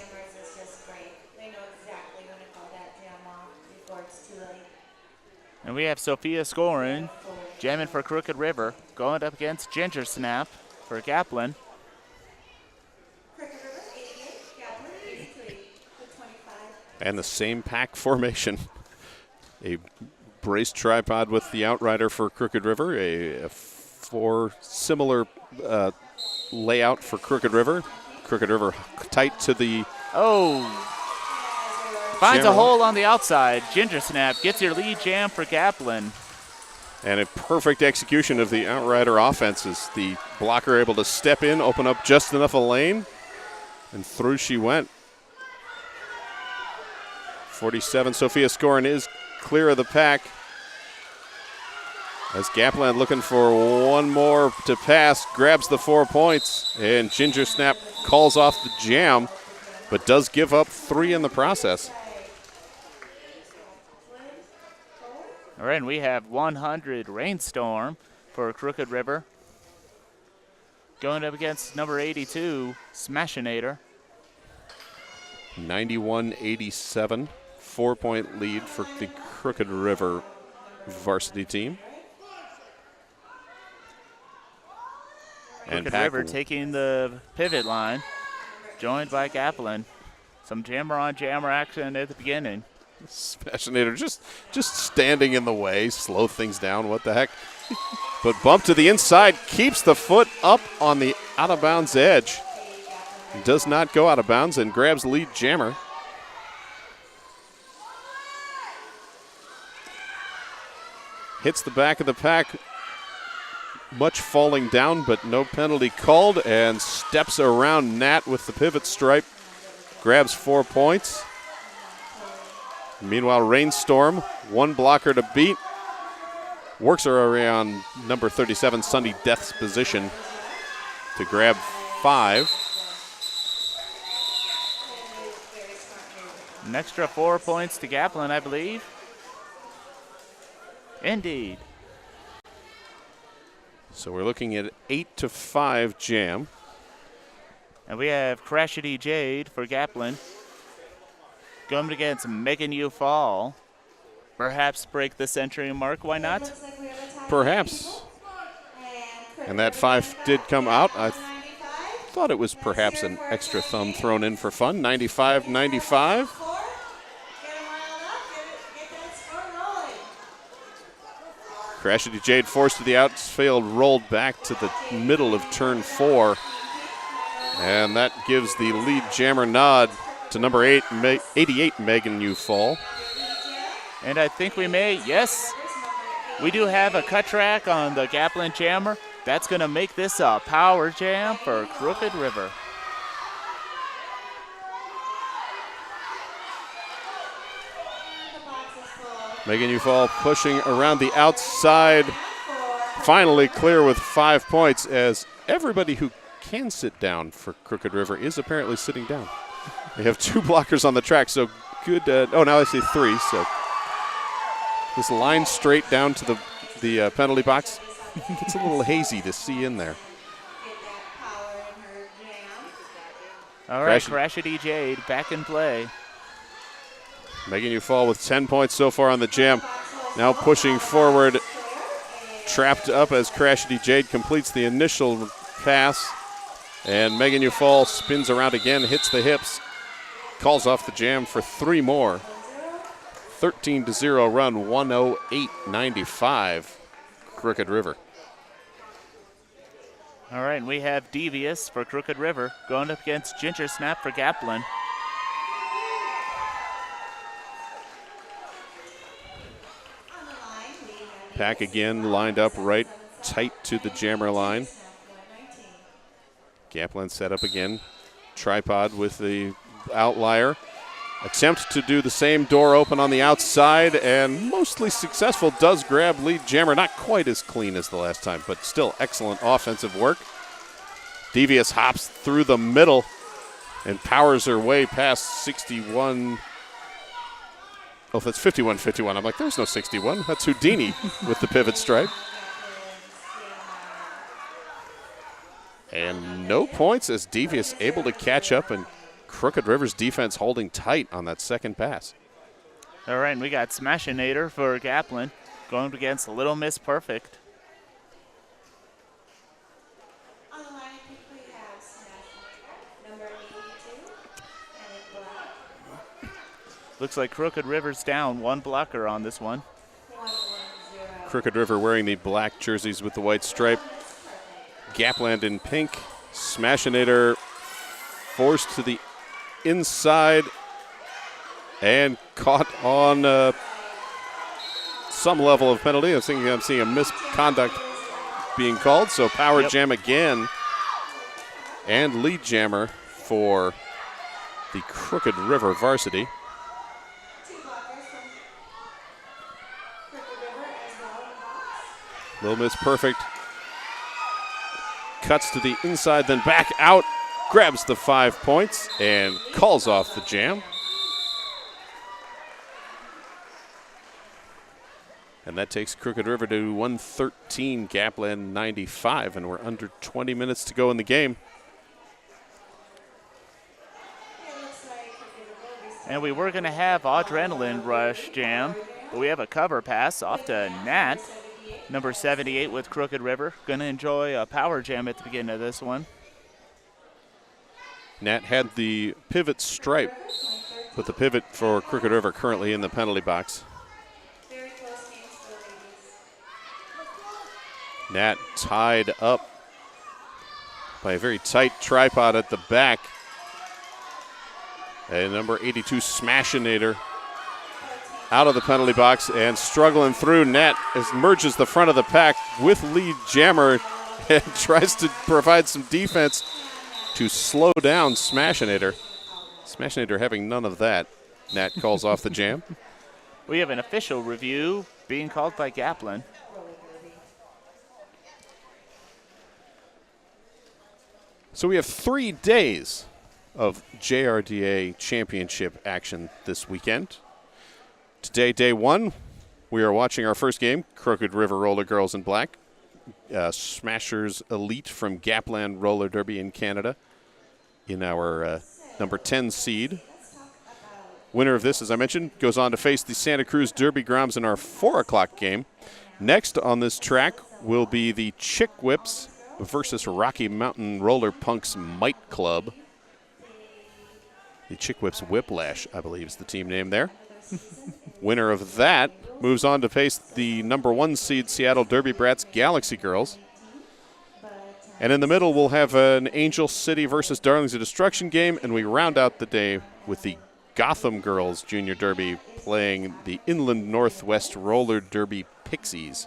And we have Sophia scoring, jamming for Crooked River. going up against Ginger Snap for Gapland. Cricket River, 88. Gapland, 83. With 25. And the same pack formation. A braced tripod with the outrider for Crooked River, a similar layout for Crooked River. Crooked River tight to the finds a jammer. hole on the outside. Ginger Snap gets your lead jam for Gapland. And a perfect execution of the outrider offense is the blocker able to step in, open up just enough a lane, and through she went. 47, Sophia Scorin is clear of the pack. As Gapland looking for one more to pass, grabs the 4 points, and Ginger Snap calls off the jam, but does give up 3 in the process. All right, and we have 100 Rainstorm for Crooked River. Going up against number 82, Smashinator. 91-87, 4-point lead for the Crooked River varsity team. Crooked River taking the pivot line, joined by Gapland. Some jammer on jammer action at the beginning. Smashinator just standing in the way, slow things down, what the heck. But bump to the inside, keeps the foot up on the out-of-bounds edge. Does not go out of bounds and grabs lead jammer. Hits the back of the pack, much falling down, but no penalty called, and steps around Nat with the pivot stripe. Grabs 4 points. Meanwhile, Rainstorm, one blocker to beat. Works her around number 37, Sunday Death's position to grab 5. An extra 4 points to Gapland, I believe. Indeed. So we're looking at 8-5 jam. And we have Crashity Jade for Gapland. Going against Megan U. Fall. Perhaps break the century mark, why not? Perhaps. And that 5 did come out. I thought it was perhaps an extra thumb thrown in for fun. 95-95. Crashity Jade forced to the outfield, rolled back to the middle of turn 4. And that gives the lead jammer nod to number 88, Megan U. Fall. And I think we may, yes, we do have a cut track on the Gapland jammer. That's going to make this a power jam for Crooked River. Megan U. Fall pushing around the outside. Finally clear with 5 points, as everybody who can sit down for Crooked River is apparently sitting down. They have 2 blockers on the track, so good. Now I see 3. So this line straight down to the penalty box. It's a little hazy to see in there. All right, Crashity Jade back in play. Megan U. Fall with 10 points so far on the jam. Now pushing forward, trapped up as Crashity Jade completes the initial pass. And Megan U. Fall spins around again, hits the hips, calls off the jam for 3 more. 13-0 run, 108-95, Crooked River. All right, and we have Devious for Crooked River going up against Ginger Snap for Gapland. Pack again lined up right tight to the jammer line. Gapland set up again. Tripod with the outlier. Attempt to do the same door open on the outside, and mostly successful. Does grab lead jammer. Not quite as clean as the last time, but still excellent offensive work. Devious hops through the middle and powers her way past 61. Oh, that's 51-51. I'm like, there's no 61. That's Houdini with the pivot stripe. And no points as Devious able to catch up, and Crooked River's defense holding tight on that second pass. All right, and we got Smashinator for Gapland going up against Little Miss Perfect. Looks like Crooked River's down 1 blocker on this one. 1-1-0. Crooked River wearing the black jerseys with the white stripe. Gapland in pink. Smashinator forced to the inside and caught on some level of penalty. I'm seeing a misconduct being called, so power jam again and lead jammer for the Crooked River varsity. 2 blockers from Crooked River as well in the box. Little Miss Perfect cuts to the inside, then back out, grabs the 5 points, and calls off the jam. And that takes Crooked River to 113, Gapland 95, and we're under 20 minutes to go in the game. It looks like Crooked River will be And we were going to have Adrenaline Rush jam, but we have a cover pass off to Nat, number 78 with Crooked River. Going to enjoy a power jam at the beginning of this one. Nat had the pivot stripe, but the pivot for Crooked River currently in the penalty box. very close games for the ladies. Nat tied up by a very tight tripod at the back. And number 82, Smashinator, out of the penalty box and struggling through. Nat merges the front of the pack with lead jammer and tries to provide some defense to slow down Smashinator. Smashinator having none of that. Nat calls off the jam. We have an official review being called by Gapland. So we have 3 days of JRDA Championship action this weekend. Today, day 1, we are watching our first game, Crooked River Roller Girls in Black. Smashers Elite from Gapland Roller Derby in Canada in our number 10 seed. Winner of this, as I mentioned, goes on to face the Santa Cruz Derby Groms in our 4 o'clock game. Next on this track will be the Chick Whips versus Rocky Mountain Roller Punks Might Club. The Chick Whips Whiplash, I believe, is the team name there. Winner of that moves on to face the number 1 seed Seattle Derby Brats Galaxy Girls. And in the middle, we'll have an Angel City versus Darlings of Destruction game, and we round out the day with the Gotham Girls Junior Derby playing the Inland Northwest Roller Derby Pixies.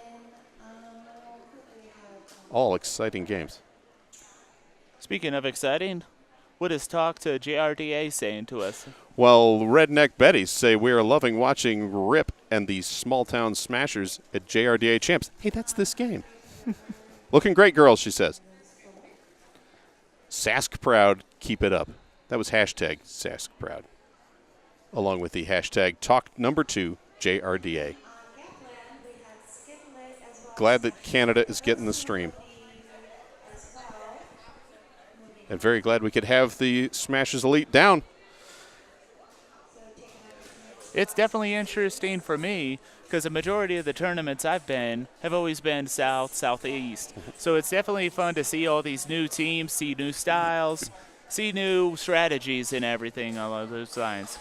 All exciting games. Speaking of exciting, what is Talk to JRDA saying to us? Well, Redneck Betties say we are loving watching Rip and the Small Town Smashers at JRDA Champs. Hey, that's this game. Looking great, girls, she says. Sask Proud, keep it up. That was hashtag Sask Proud, along with the hashtag Talk number 2 JRDA. Glad that Canada is getting the stream. And very glad we could have the Smashers Elite down. It's definitely interesting for me because the majority of the tournaments I've been have always been south, southeast. So it's definitely fun to see all these new teams, see new styles, see new strategies and everything along those lines.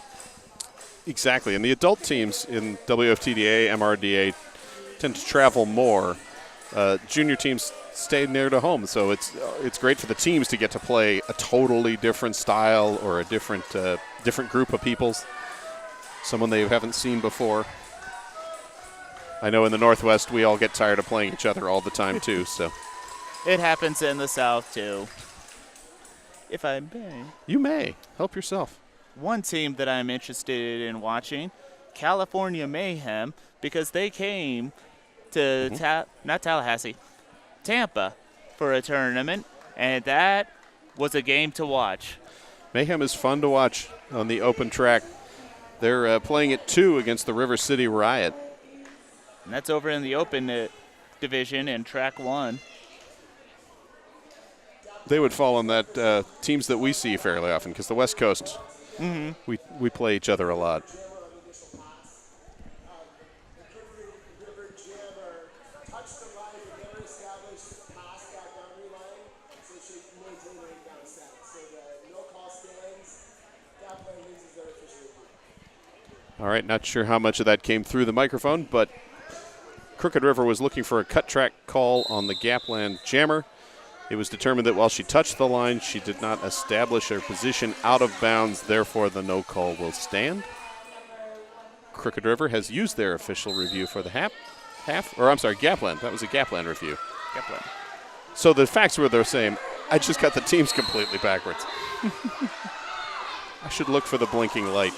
Exactly. And the adult teams in WFTDA, MRDA tend to travel more. Junior teams stay near to home, so it's great for the teams to get to play a totally different style or a different group of peoples, someone they haven't seen before. I know in the Northwest we all get tired of playing each other all the time too. So it happens in the South too. If I may, you may help yourself. One team that I'm interested in watching, California Mayhem, because they came to not Tallahassee, Tampa for a tournament, and that was a game to watch. Mayhem is fun to watch on the open track. They're playing at 2 against the River City Riot. And that's over in the open division in track 1. They would fall on that teams that we see fairly often because the West Coast, we play each other a lot. All right, not sure how much of that came through the microphone, but Crooked River was looking for a cut track call on the Gapland jammer. It was determined that while she touched the line, she did not establish her position out of bounds. Therefore, the no call will stand. Crooked River has used their official review for the Gapland. That was a Gapland review. Gapland. So the facts were the same. I just got the teams completely backwards. I should look for the blinking light.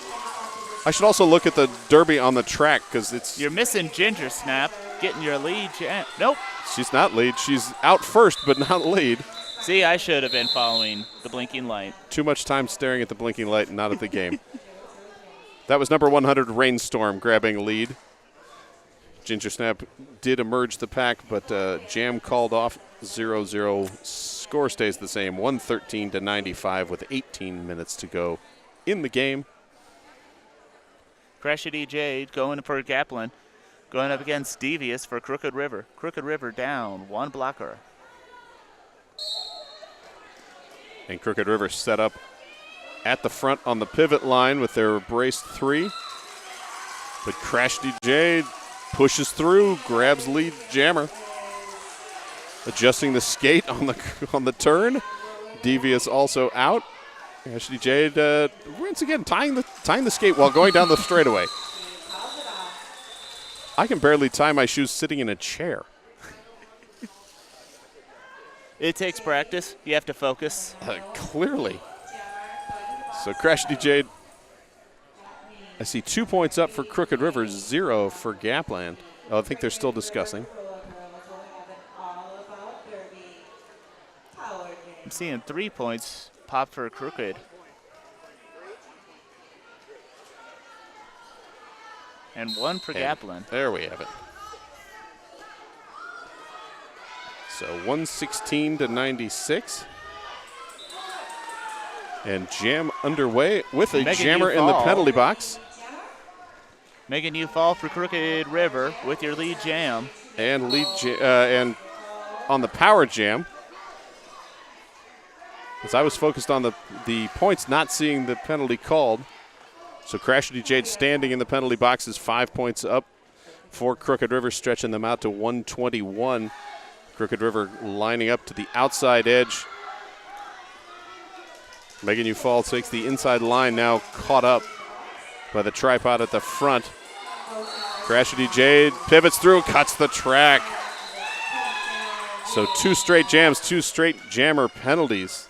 I should also look at the derby on the track because it's... You're missing Ginger Snap, getting your lead. Nope. She's not lead. She's out first, but not lead. See, I should have been following the blinking light. Too much time staring at the blinking light and not at the game. That was number 100, Rainstorm, grabbing lead. Ginger Snap did emerge the pack, but Jam called off 0-0. Score stays the same, 113-95 with 18 minutes to go in the game. Crashity Jade going for Gapland, going up against Devious for Crooked River. Crooked River down, one blocker. And Crooked River set up at the front on the pivot line with their braced three. But Crashity Jade pushes through, grabs lead jammer. Adjusting the skate on the turn. Devious also out. Crashity Jade once again tying the skate while going down the straightaway. I can barely tie my shoes sitting in a chair. It takes practice. You have to focus. Clearly. So Crashity Jade, I see 2 points up for Crooked River, 0 for Gapland. Oh, I think they're still discussing. I'm seeing 3 points pop for Crooked. And 1 for Gapland. There we have it. So 116-96. And Jam underway with a jammer in the penalty box. Megan, you fall for Crooked River with your lead jam. And and on the power jam. As I was focused on the points, not seeing the penalty called. So Crashity Jade standing in the penalty box is 5 points up for Crooked River, stretching them out to 121. Crooked River lining up to the outside edge. Megan Ufall takes the inside line, now caught up by the tripod at the front. Crashity Jade pivots through, cuts the track. So 2 straight jams, 2 straight jammer penalties.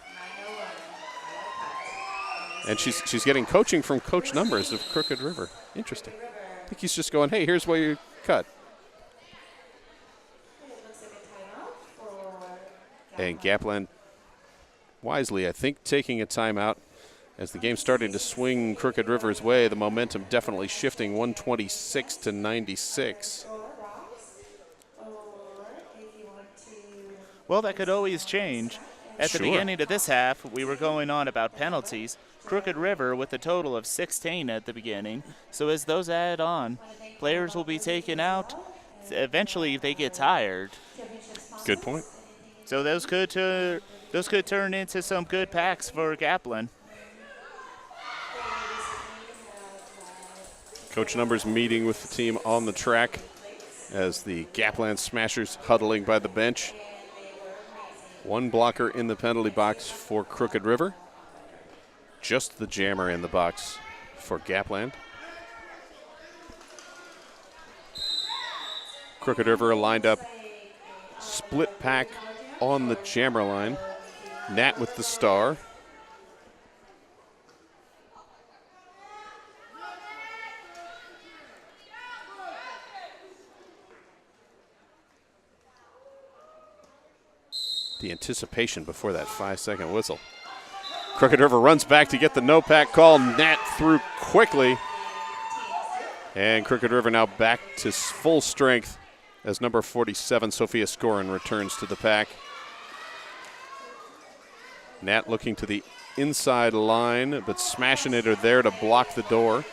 And she's getting coaching from Coach Numbers of Crooked River. Interesting. I think he's just going, hey, here's where you cut. And Gapland wisely, I think, taking a timeout as the game's starting to swing Crooked River's way. The momentum definitely shifting, 126-96. Well, that could always change. At the beginning of this half, we were going on about penalties. Crooked River with a total of 16 at the beginning. So as those add on, players will be taken out. Eventually, they get tired. Good point. So those could turn into some good packs for Gapland. Coach Numbers meeting with the team on the track as the Gapland Smashers huddling by the bench. 1 blocker in the penalty box for Crooked River. Just the jammer in the box for Gapland. Crooked River lined up split pack on the jammer line. Nat with the star. The anticipation before that 5-second whistle. Crooked River runs back to get the no pack call. Nat through quickly. And Crooked River now back to full strength as number 47, Sophia Scorin, returns to the pack. Nat looking to the inside line, but Smashinator there to block the door.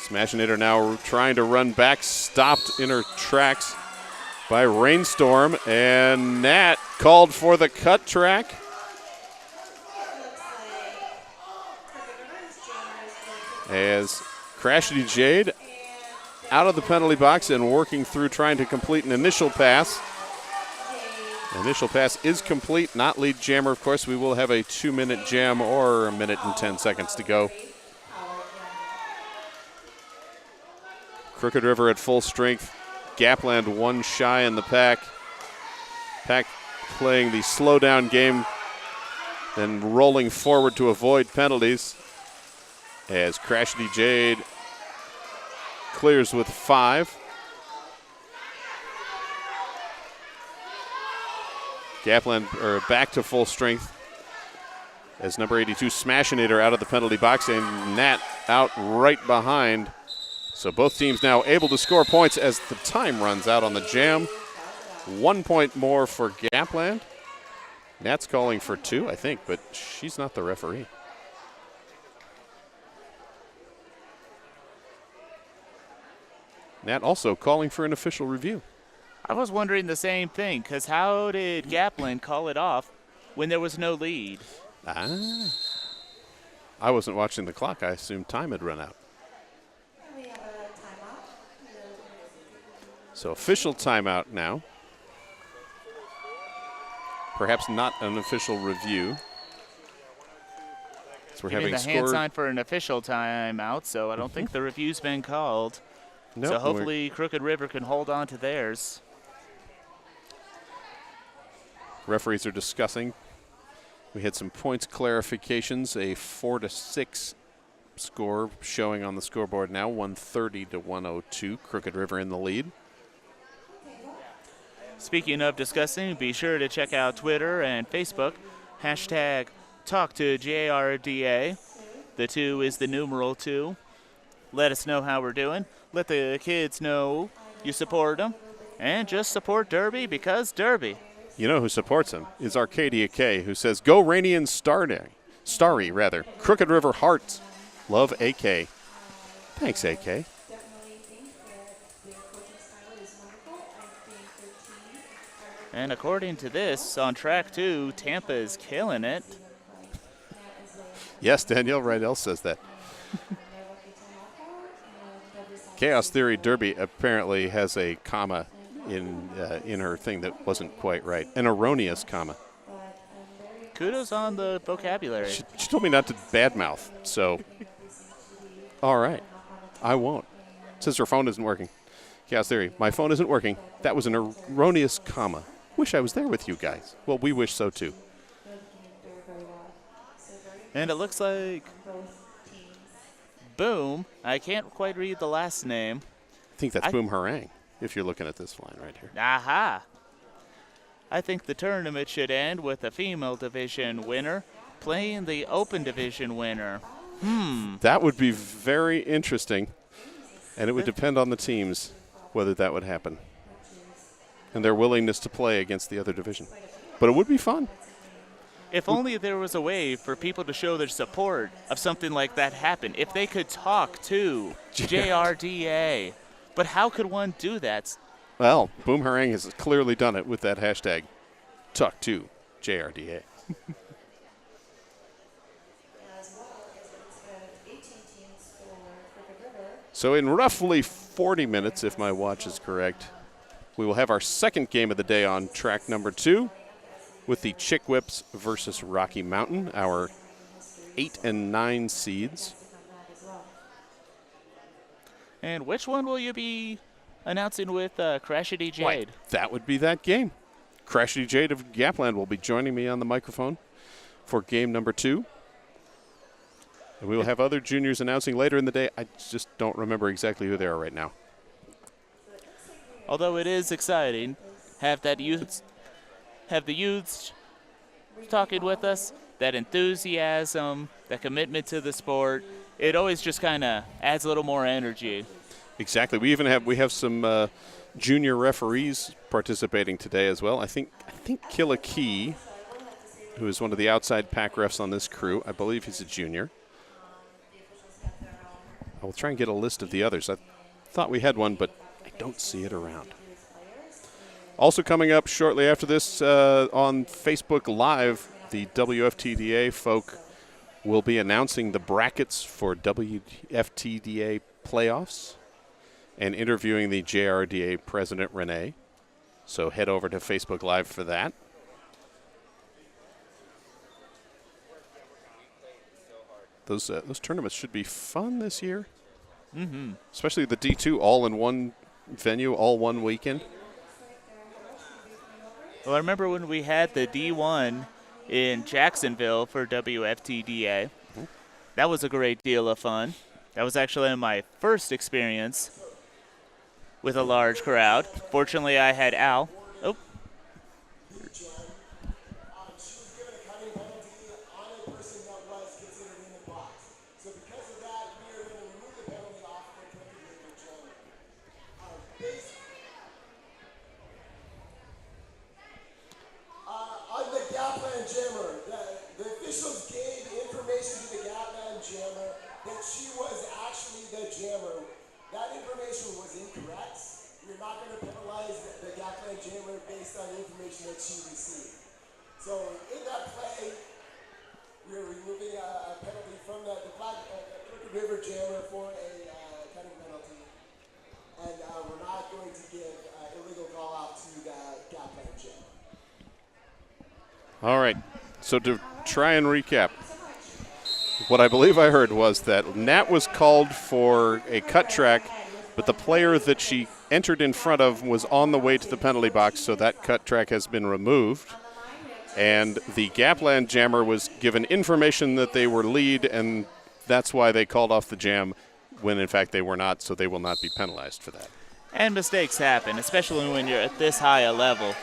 Smashinator now trying to run back, stopped in her tracks by Rainstorm, and Nat called for the cut track. as Crashity Jade out of the penalty box and working through trying to complete an initial pass. Initial pass is complete, not lead jammer. Of course, we will have a 2-minute jam or a minute and 10 seconds to go. Crooked River at full strength. Gapland one shy in the pack. Pack playing the slow down game and rolling forward to avoid penalties as Crashity Jade clears with 5. Gapland back to full strength as number 82 Smashinator out of the penalty box and Nat out right behind. So both teams now able to score points as the time runs out on the jam. 1 point more for Gapland. Nat's calling for 2, I think, but she's not the referee. Nat also calling for an official review. I was wondering the same thing, because how did Gapland call it off when there was no lead? I wasn't watching the clock. I assumed time had run out. We have a timeout. So official timeout now. Perhaps not an official review. So we're Giving having the hand scored. sign for an official timeout, so I don't think the review's been called. Nope, So hopefully Crooked River can hold on to theirs. Referees are discussing. We had some points clarifications, a 4-6 score showing on the scoreboard now, 130 to 102. Crooked River in the lead. Speaking of discussing, be sure to check out Twitter and Facebook. Hashtag #TalkToJRDA. The 2 is the numeral 2. Let us know how we're doing. Let the kids know you support them. And just support Derby because Derby. You know who supports him is Arcadia K, who says, "Go Rainy and Starry, rather. Crooked River Hearts. Love AK." Thanks, AK. Definitely think that their coaching style is wonderful. I think their team are And according to this, on track 2, Tampa's killing it. Yes, Danielle Rydell says that. Chaos Theory Derby apparently has a comma in her thing that wasn't quite right. An erroneous comma. Kudos on the vocabulary. She told me not to badmouth, so. All right. I won't. Says her phone isn't working. Chaos Theory, my phone isn't working. That was an erroneous comma. Wish I was there with you guys. Well, we wish so too. And it looks like Boom. I can't quite read the last name. I think that's Boom Harang, if you're looking at this line right here. Aha. I think the tournament should end with a female division winner playing the open division winner. That would be very interesting, and it would depend on the teams whether that would happen and their willingness to play against the other division. But it would be fun. If only there was a way for people to show their support of something like that happen. If they could talk to JRDA. But how could one do that? Well, Boom Harang has clearly done it with that hashtag, Talk to JRDA. So in roughly 40 minutes, if my watch is correct, we will have our second game of the day on track number 2 with the Chick Whips versus Rocky Mountain, our 8 and 9 seeds. And which one will you be announcing with Crashity Jade? Why, that would be that game. Crashity Jade of Gapland will be joining me on the microphone for game number 2. And we will have other juniors announcing later in the day. I just don't remember exactly who they are right now. Although it is exciting, have the youths talking with us, that enthusiasm, that commitment to the sport. It always just kind of adds a little more energy. Exactly. We have some junior referees participating today as well. I think Killa Key, who is one of the outside pack refs on this crew, I believe he's a junior. I will try and get a list of the others. I thought we had one, but I don't see it around. Also coming up shortly after this on Facebook Live, the WFTDA folk will be announcing the brackets for WFTDA playoffs and interviewing the JRDA president, Renee. So head over to Facebook Live for that. Those tournaments should be fun this year. Mm-hmm. Especially the D2, all in one venue, all one weekend. Well, I remember when we had the D1 in Jacksonville for WFTDA. Mm-hmm. That was a great deal of fun. That was actually my first experience with a large crowd. Fortunately, I had Al. Oh. On the Gapland jammer, the officials gave information to the Gapland jammer that she was actually the jammer. That information was incorrect. We're not going to penalize the Gapland jammer based on the information that she received. So in that play, we're removing a penalty from the Crooked River jammer for a cutting penalty. And we're not going to give illegal call out to the Gapland jammer. All right, so to try and recap, what I believe I heard was that Nat was called for a cut track, but the player that she entered in front of was on the way to the penalty box, so that cut track has been removed. And the Gapland jammer was given information that they were lead, and that's why they called off the jam when in fact they were not, so they will not be penalized for that. And mistakes happen, especially when you're at this high a level.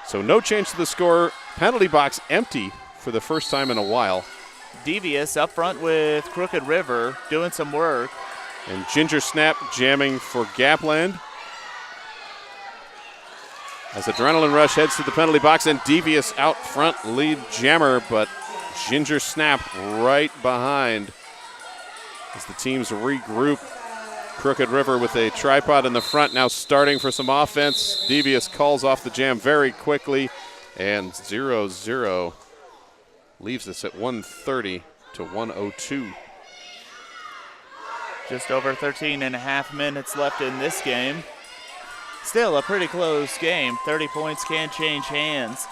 So no change to the score. Penalty box empty for the first time in a while. Devious up front with Crooked River doing some work. And Ginger Snap jamming for Gapland. As Adrenaline Rush heads to the penalty box, and Devious out front lead jammer, but Ginger Snap right behind as the teams regroup. Crooked River with a tripod in the front, now starting for some offense. Devious calls off the jam very quickly, and 0-0 leaves us at 130 to 102. Just over 13 and a half minutes left in this game. Still a pretty close game. 30 points can change hands.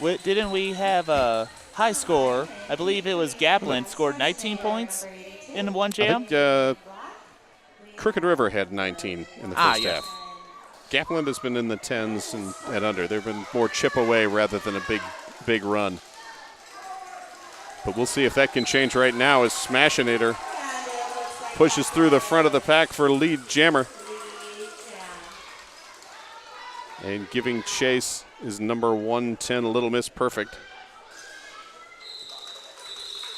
Didn't we have a high score? I believe it was Gapland scored 19 points in one jam. I think Crooked River had 19 in the first half. Gapland has been in the 10s and under. They've been more chip away rather than a big run. But we'll see if that can change right now as Smashinator pushes through the front of the pack for lead jammer. And giving chase is number 110, Little Miss Perfect.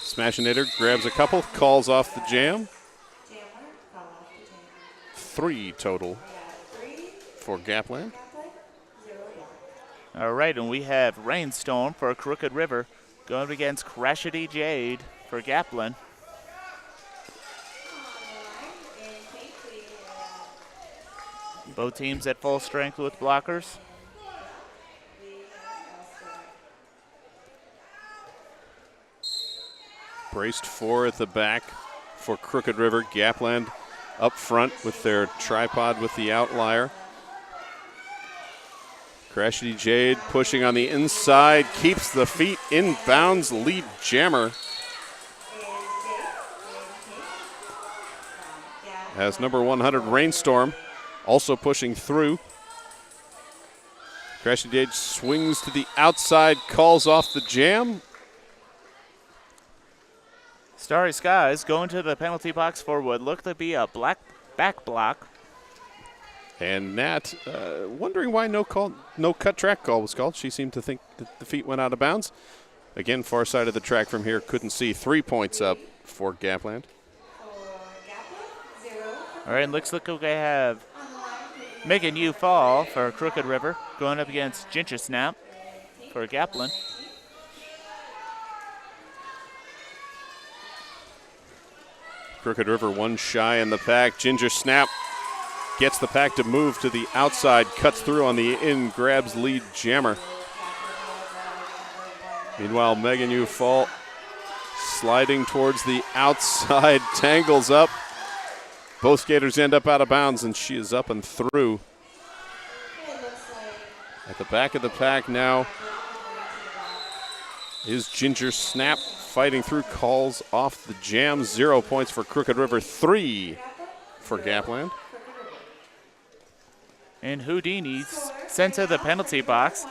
Smashinator grabs a couple, calls off the jam. 3 total for Gapland. All right, and we have Rainstorm for Crooked River going against Crashity Jade for Gapland. Both teams at full strength with blockers. Braced 4 at the back for Crooked River. Gapland up front with their tripod with the outlier. Crashity Jade pushing on the inside, keeps the feet in bounds, lead jammer. As number 100 Rainstorm also pushing through. Crashity Jade swings to the outside, calls off the jam. Starry Skies going to the penalty box for what looked to be a black back block. And Nat wondering why no cut track call was called. She seemed to think that the feet went out of bounds. Again, far side of the track from here, couldn't see. 3 points up for Gapland. All right, looks like we have Making You Fall for Crooked River going up against Ginger Snap for Gapland. Crooked River 1 shy in the pack. Ginger Snap gets the pack to move to the outside, cuts through on the in, grabs lead jammer. Meanwhile, Megan You Fall sliding towards the outside, tangles up. Both skaters end up out of bounds, and she is up and through. At the back of the pack now is Ginger Snap fighting through, calls off the jam. 0 points for Crooked River, 3 for Gapland. And Houdini's sent to the penalty box.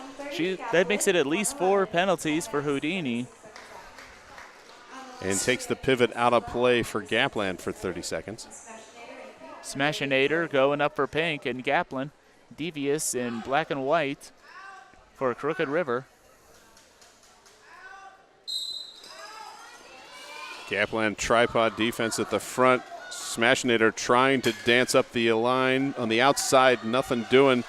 That makes it at least 4 penalties for Houdini. And takes the pivot out of play for Gapland for 30 seconds. Smashinator going up for pink, and Gapland devious in black and white for Crooked River. Gapland tripod defense at the front. Smashinator trying to dance up the line on the outside, nothing doing.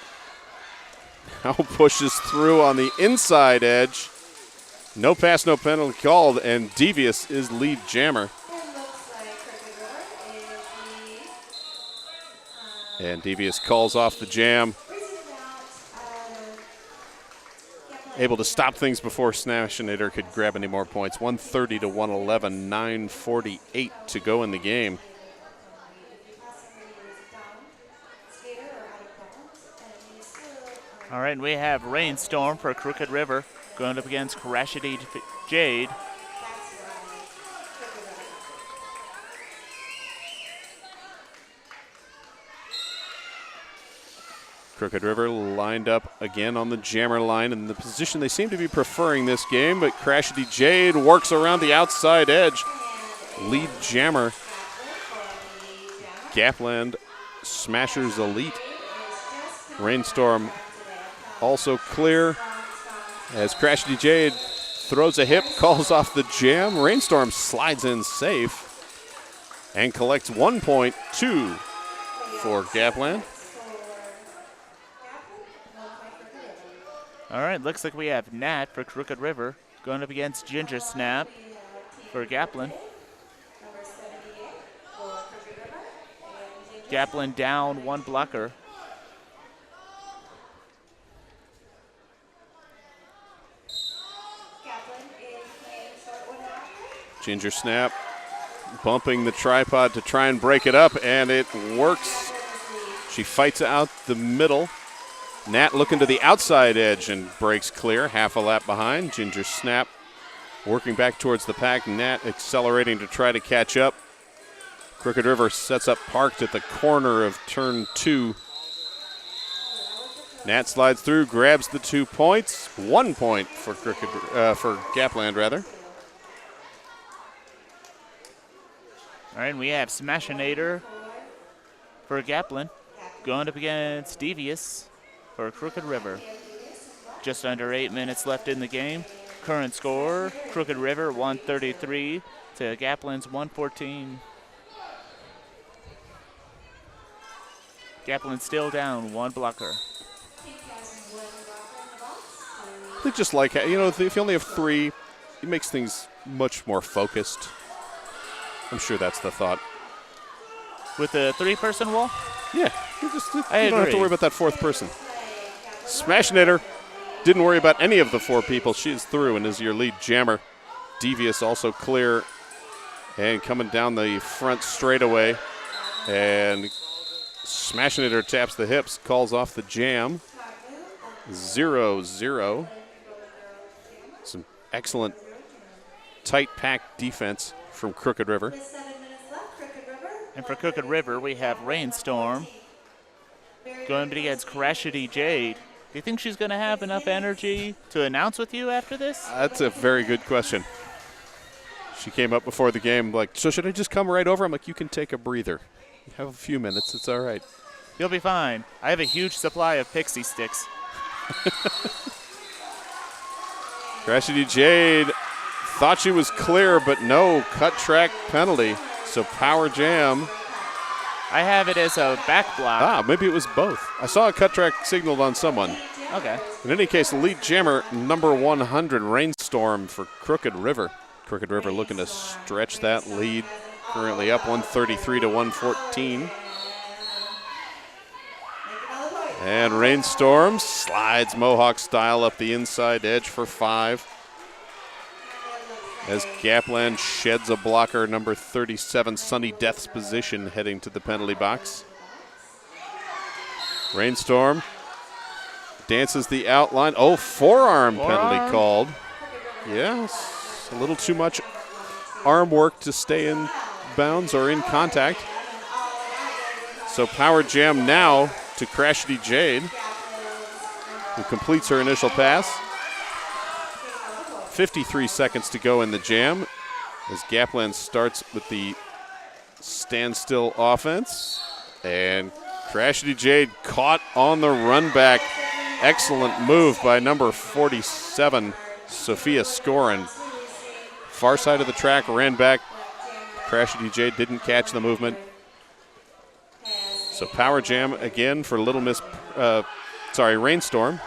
Now pushes through on the inside edge. No pass, no penalty called, and Devious is lead jammer. And Devious calls off the jam. Able to stop things before Smashinator could grab any more points. 130 to 111, 9:48 to go in the game. All right, and we have Rainstorm for Crooked River going up against Crashity Jade. Crooked River lined up again on the jammer line in the position they seem to be preferring this game, but Crashity Jade works around the outside edge. Lead jammer. Gapland Smashers Elite. Rainstorm also clear as Crashity Jade throws a hip, calls off the jam. Rainstorm slides in safe and collects 1 point, 2 for Gapland. All right, looks like we have Nat for Crooked River going up against Ginger Snap for Gapland. Gapland down 1 blocker. Ginger Snap bumping the tripod to try and break it up, and it works. She fights out the middle. Nat looking to the outside edge and breaks clear, half a lap behind. Ginger Snap working back towards the pack. Nat accelerating to try to catch up. Crooked River sets up parked at the corner of turn 2. Nat slides through, grabs the 2 points. 1 point for for Gapland rather. All right, and we have Smashinator for Gapland going up against Devious for Crooked River. Just under 8 minutes left in the game. Current score, Crooked River 133 to Gapland's 114. Gapland still down 1 blocker. They just like, you know, if you only have 3, it makes things much more focused. I'm sure that's the thought. With the 3-person wall? Yeah, you don't have to agree. worry about that 4th person. Smashinator didn't worry about any of the 4 people. She is through and is your lead jammer. Devious also clear and coming down the front straightaway. And Smashinator taps the hips, calls off the jam. 0-0. Some excellent tight pack defense from Crooked River. And for Crooked River, we have Rainstorm going up against Crashity Jade. Do you think she's going to have enough energy to announce with you after this? That's a very good question. She came up before the game like, so should I just come right over? I'm like, you can take a breather. You have a few minutes. It's all right. You'll be fine. I have a huge supply of pixie sticks. Crashity Jade thought she was clear, but no, cut track penalty. So power jam. I have it as a back block. Maybe it was both. I saw a cut track signaled on someone. Okay. In any case, lead jammer number 100, Rainstorm for Crooked River. Crooked River looking to stretch that lead. Currently up 133 to 114. And Rainstorm slides Mohawk style up the inside edge for 5. as Gapland sheds a blocker, number 37, Sunny Death's position, heading to the penalty box. Rainstorm dances the outline. Oh, forearm penalty called. Yes, a little too much arm work to stay in bounds or in contact. So power jam now to Crashity Jade, who completes her initial pass. 53 seconds to go in the jam as Gapland starts with the standstill offense. And Crashity Jade caught on the run back. Excellent move by number 47, Sophia Scorin. Far side of the track, ran back. Crashity Jade didn't catch the movement. So power jam again for Rainstorm.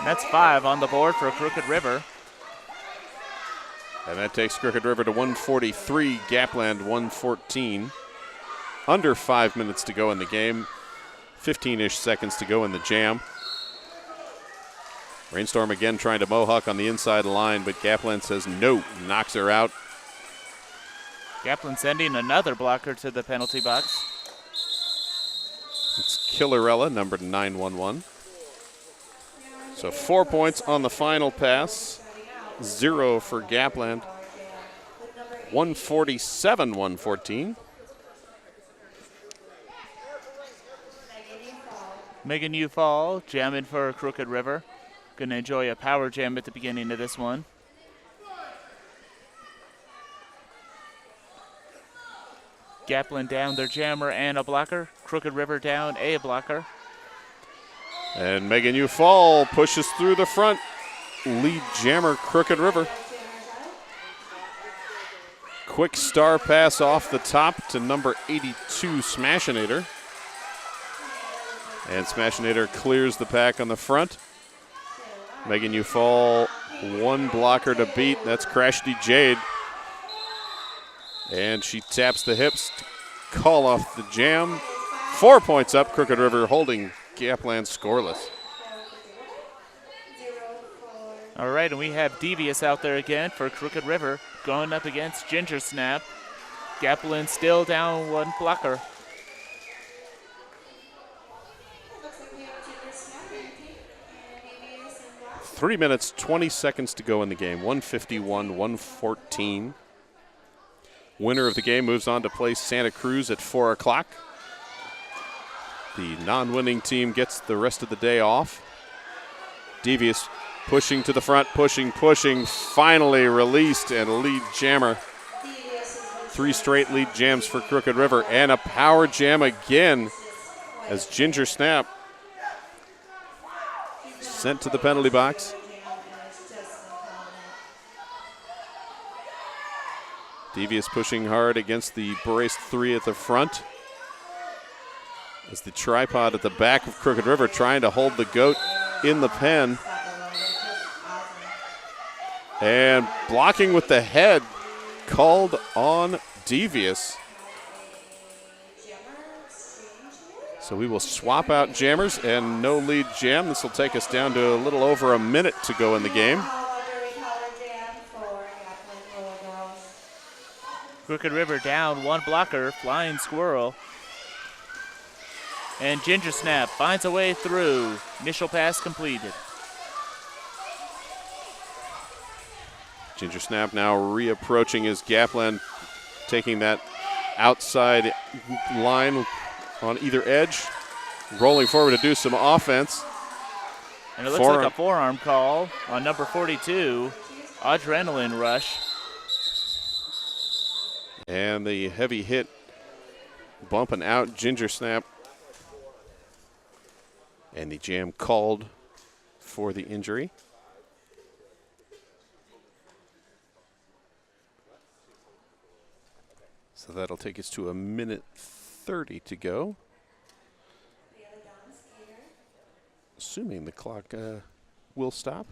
That's 5 on the board for Crooked River. And that takes Crooked River to 143, Gapland 114. Under 5 minutes to go in the game. 15-ish seconds to go in the jam. Rainstorm again trying to mohawk on the inside line, but Gapland says no, knocks her out. Gapland sending another blocker to the penalty box. It's Killerella, number 911. So 4 points on the final pass, 0 for Gapland. 147-114. Megan U. Fall jamming for Crooked River. Gonna enjoy a power jam at the beginning of this one. Gapland down their jammer and a blocker. Crooked River down a blocker. And Megan U. Fall pushes through the front. Lead jammer, Crooked River. Quick star pass off the top to number 82, Smashinator. And Smashinator clears the pack on the front. Megan U. Fall, one blocker to beat. That's Crashity Jade. And she taps the hips to call off the jam. 4 points up, Crooked River holding Gapland scoreless. All right, and we have Devious out there again for Crooked River, going up against Ginger Snap. Gapland still down one blocker. 3 minutes, 20 seconds to go in the game. 151-114. Winner of the game moves on to play Santa Cruz at 4 o'clock. The non-winning team gets the rest of the day off. Devious pushing to the front, pushing, finally released, and a lead jammer. 3 straight lead jams for Crooked River, and a power jam again as Ginger Snap sent to the penalty box. Devious pushing hard against the braced 3 at the front. As the tripod at the back of Crooked River trying to hold the goat in the pen. And blocking with the head called on Devious. So we will swap out jammers and no lead jam. This will take us down to a little over a minute to go in the game. Crooked River down one blocker, Flying Squirrel. And Ginger Snap finds a way through. Initial pass completed. Ginger Snap now reapproaching as Gapland taking that outside line on either edge, rolling forward to do some offense. And it looks like a forearm call on number 42, Adrenaline Rush. And the heavy hit bumping out Ginger Snap. And the jam called for the injury. So that'll take us to a minute 30 to go. Assuming the clock will stop.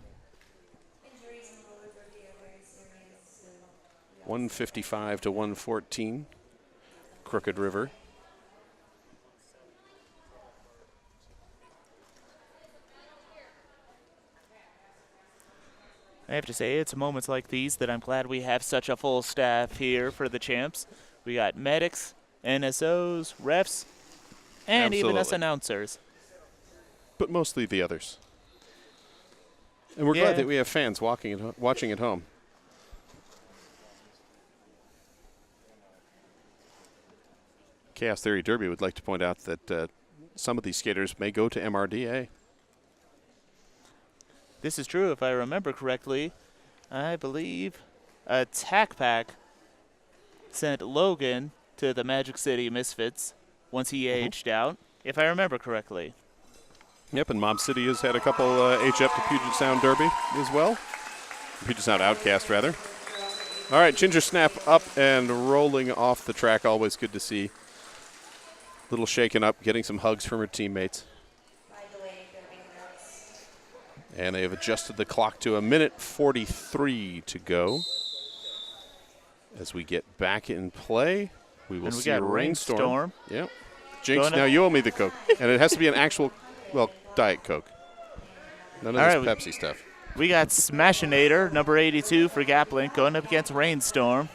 155 to 114, Crooked River. have to say, it's moments like these that I'm glad we have such a full staff here for the champs. We got medics, NSOs, refs, and even us Absolutely. announcers. But mostly the others. And we're glad that we have fans watching at home. Chaos Theory Derby would like to point out that some of these skaters may go to MRDA. This is true, if I remember correctly. I believe Attack Pack sent Logan to the Magic City Misfits once he aged out, if I remember correctly. Yep, and Mob City has had a couple HF to Puget Sound Derby as well. Puget Sound Outcast, rather. All right, Ginger Snap up and rolling off the track. Always good to see. Little shaken up, getting some hugs from her teammates. And they have adjusted the clock to 1:43 to go. As we get back in play, we will see a rainstorm. Yep. Jinx, now you owe me the Coke. And it has to be an actual, well, Diet Coke. None of this Pepsi stuff. We got Smashinator, number 82 for Gapland, going up against Rainstorm.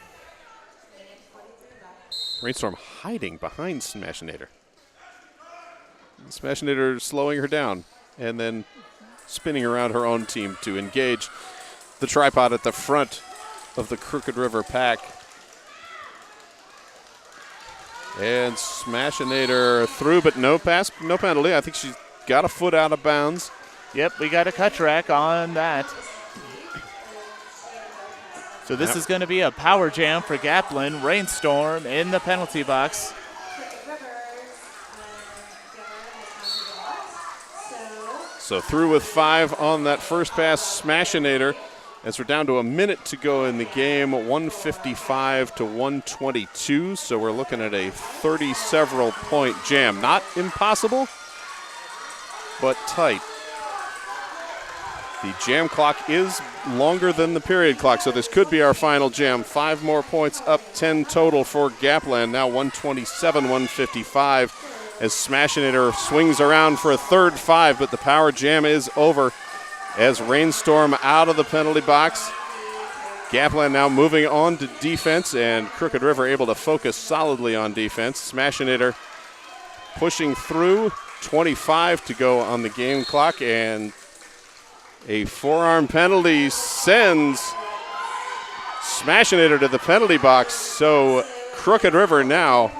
Rainstorm hiding behind Smashinator. Smashinator slowing her down and then spinning around her own team to engage the tripod at the front of the Crooked River pack. And Smashinator through, but no penalty. I think she's got a foot out of bounds. Yep, we got a cut track on that. So this is going to be a power jam for Gapland. Rainstorm in the penalty box. So through with 5 on that first pass, Smashinator. As we're down to a minute to go in the game, 155 to 122. So we're looking at a 30-several point jam. Not impossible, but tight. The jam clock is longer than the period clock, so this could be our final jam. 5 more points up, 10 total for Gapland. Now 127, 155 as Smashinator swings around for a third 5, but the power jam is over as Rainstorm out of the penalty box. Gapland now moving on to defense, and Crooked River able to focus solidly on defense. Smashinator pushing through, 25 to go on the game clock, and a forearm penalty sends Smashinator to the penalty box. So Crooked River now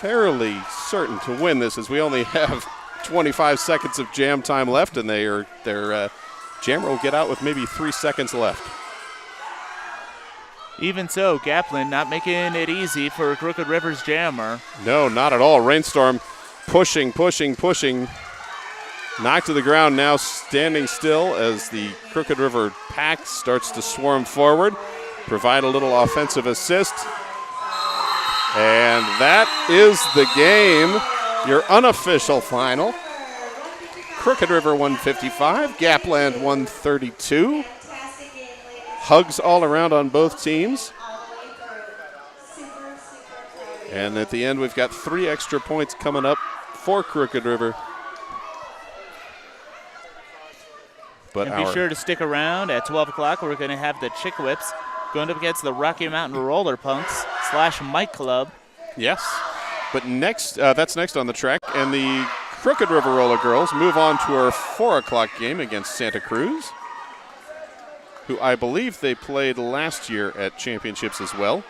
fairly certain to win this, as we only have 25 seconds of jam time left, and their jammer will get out with maybe 3 seconds left. Even so, Gapland not making it easy for Crooked River's jammer. No, not at all. Rainstorm pushing. Knocked to the ground, now standing still as the Crooked River pack starts to swarm forward. Provide a little offensive assist. And that is the game. Your unofficial final. Crooked River 155, Gapland 132. Hugs all around on both teams. And at the end, we've got 3 extra points coming up for Crooked River. But and be sure to stick around at 12 o'clock. We're going to have the Chick Whips going up against the Rocky Mountain Roller Punks / Mike Club. Yes. But next, that's next on the track. And the Crooked River Roller Girls move on to our 4 o'clock game against Santa Cruz, who I believe they played last year at championships as well.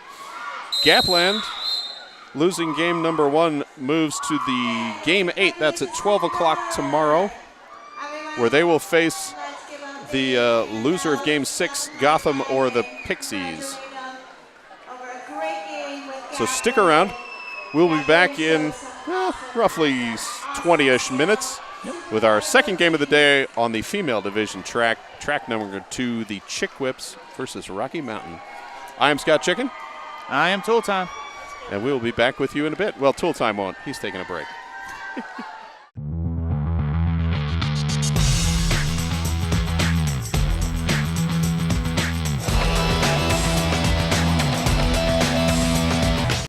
Gapland, losing game number 1, moves to the game 8. That's at 12 o'clock tomorrow, where they will face the loser of game 6, Gotham or the Pixies. So stick around. We'll be back in roughly 20-ish minutes with our second game of the day on the female division track number 2, the Chick Whips versus Rocky Mountain. I am Scott Chicken. I am Tool Time. And we will be back with you in a bit. Well, Tool Time won't. He's taking a break.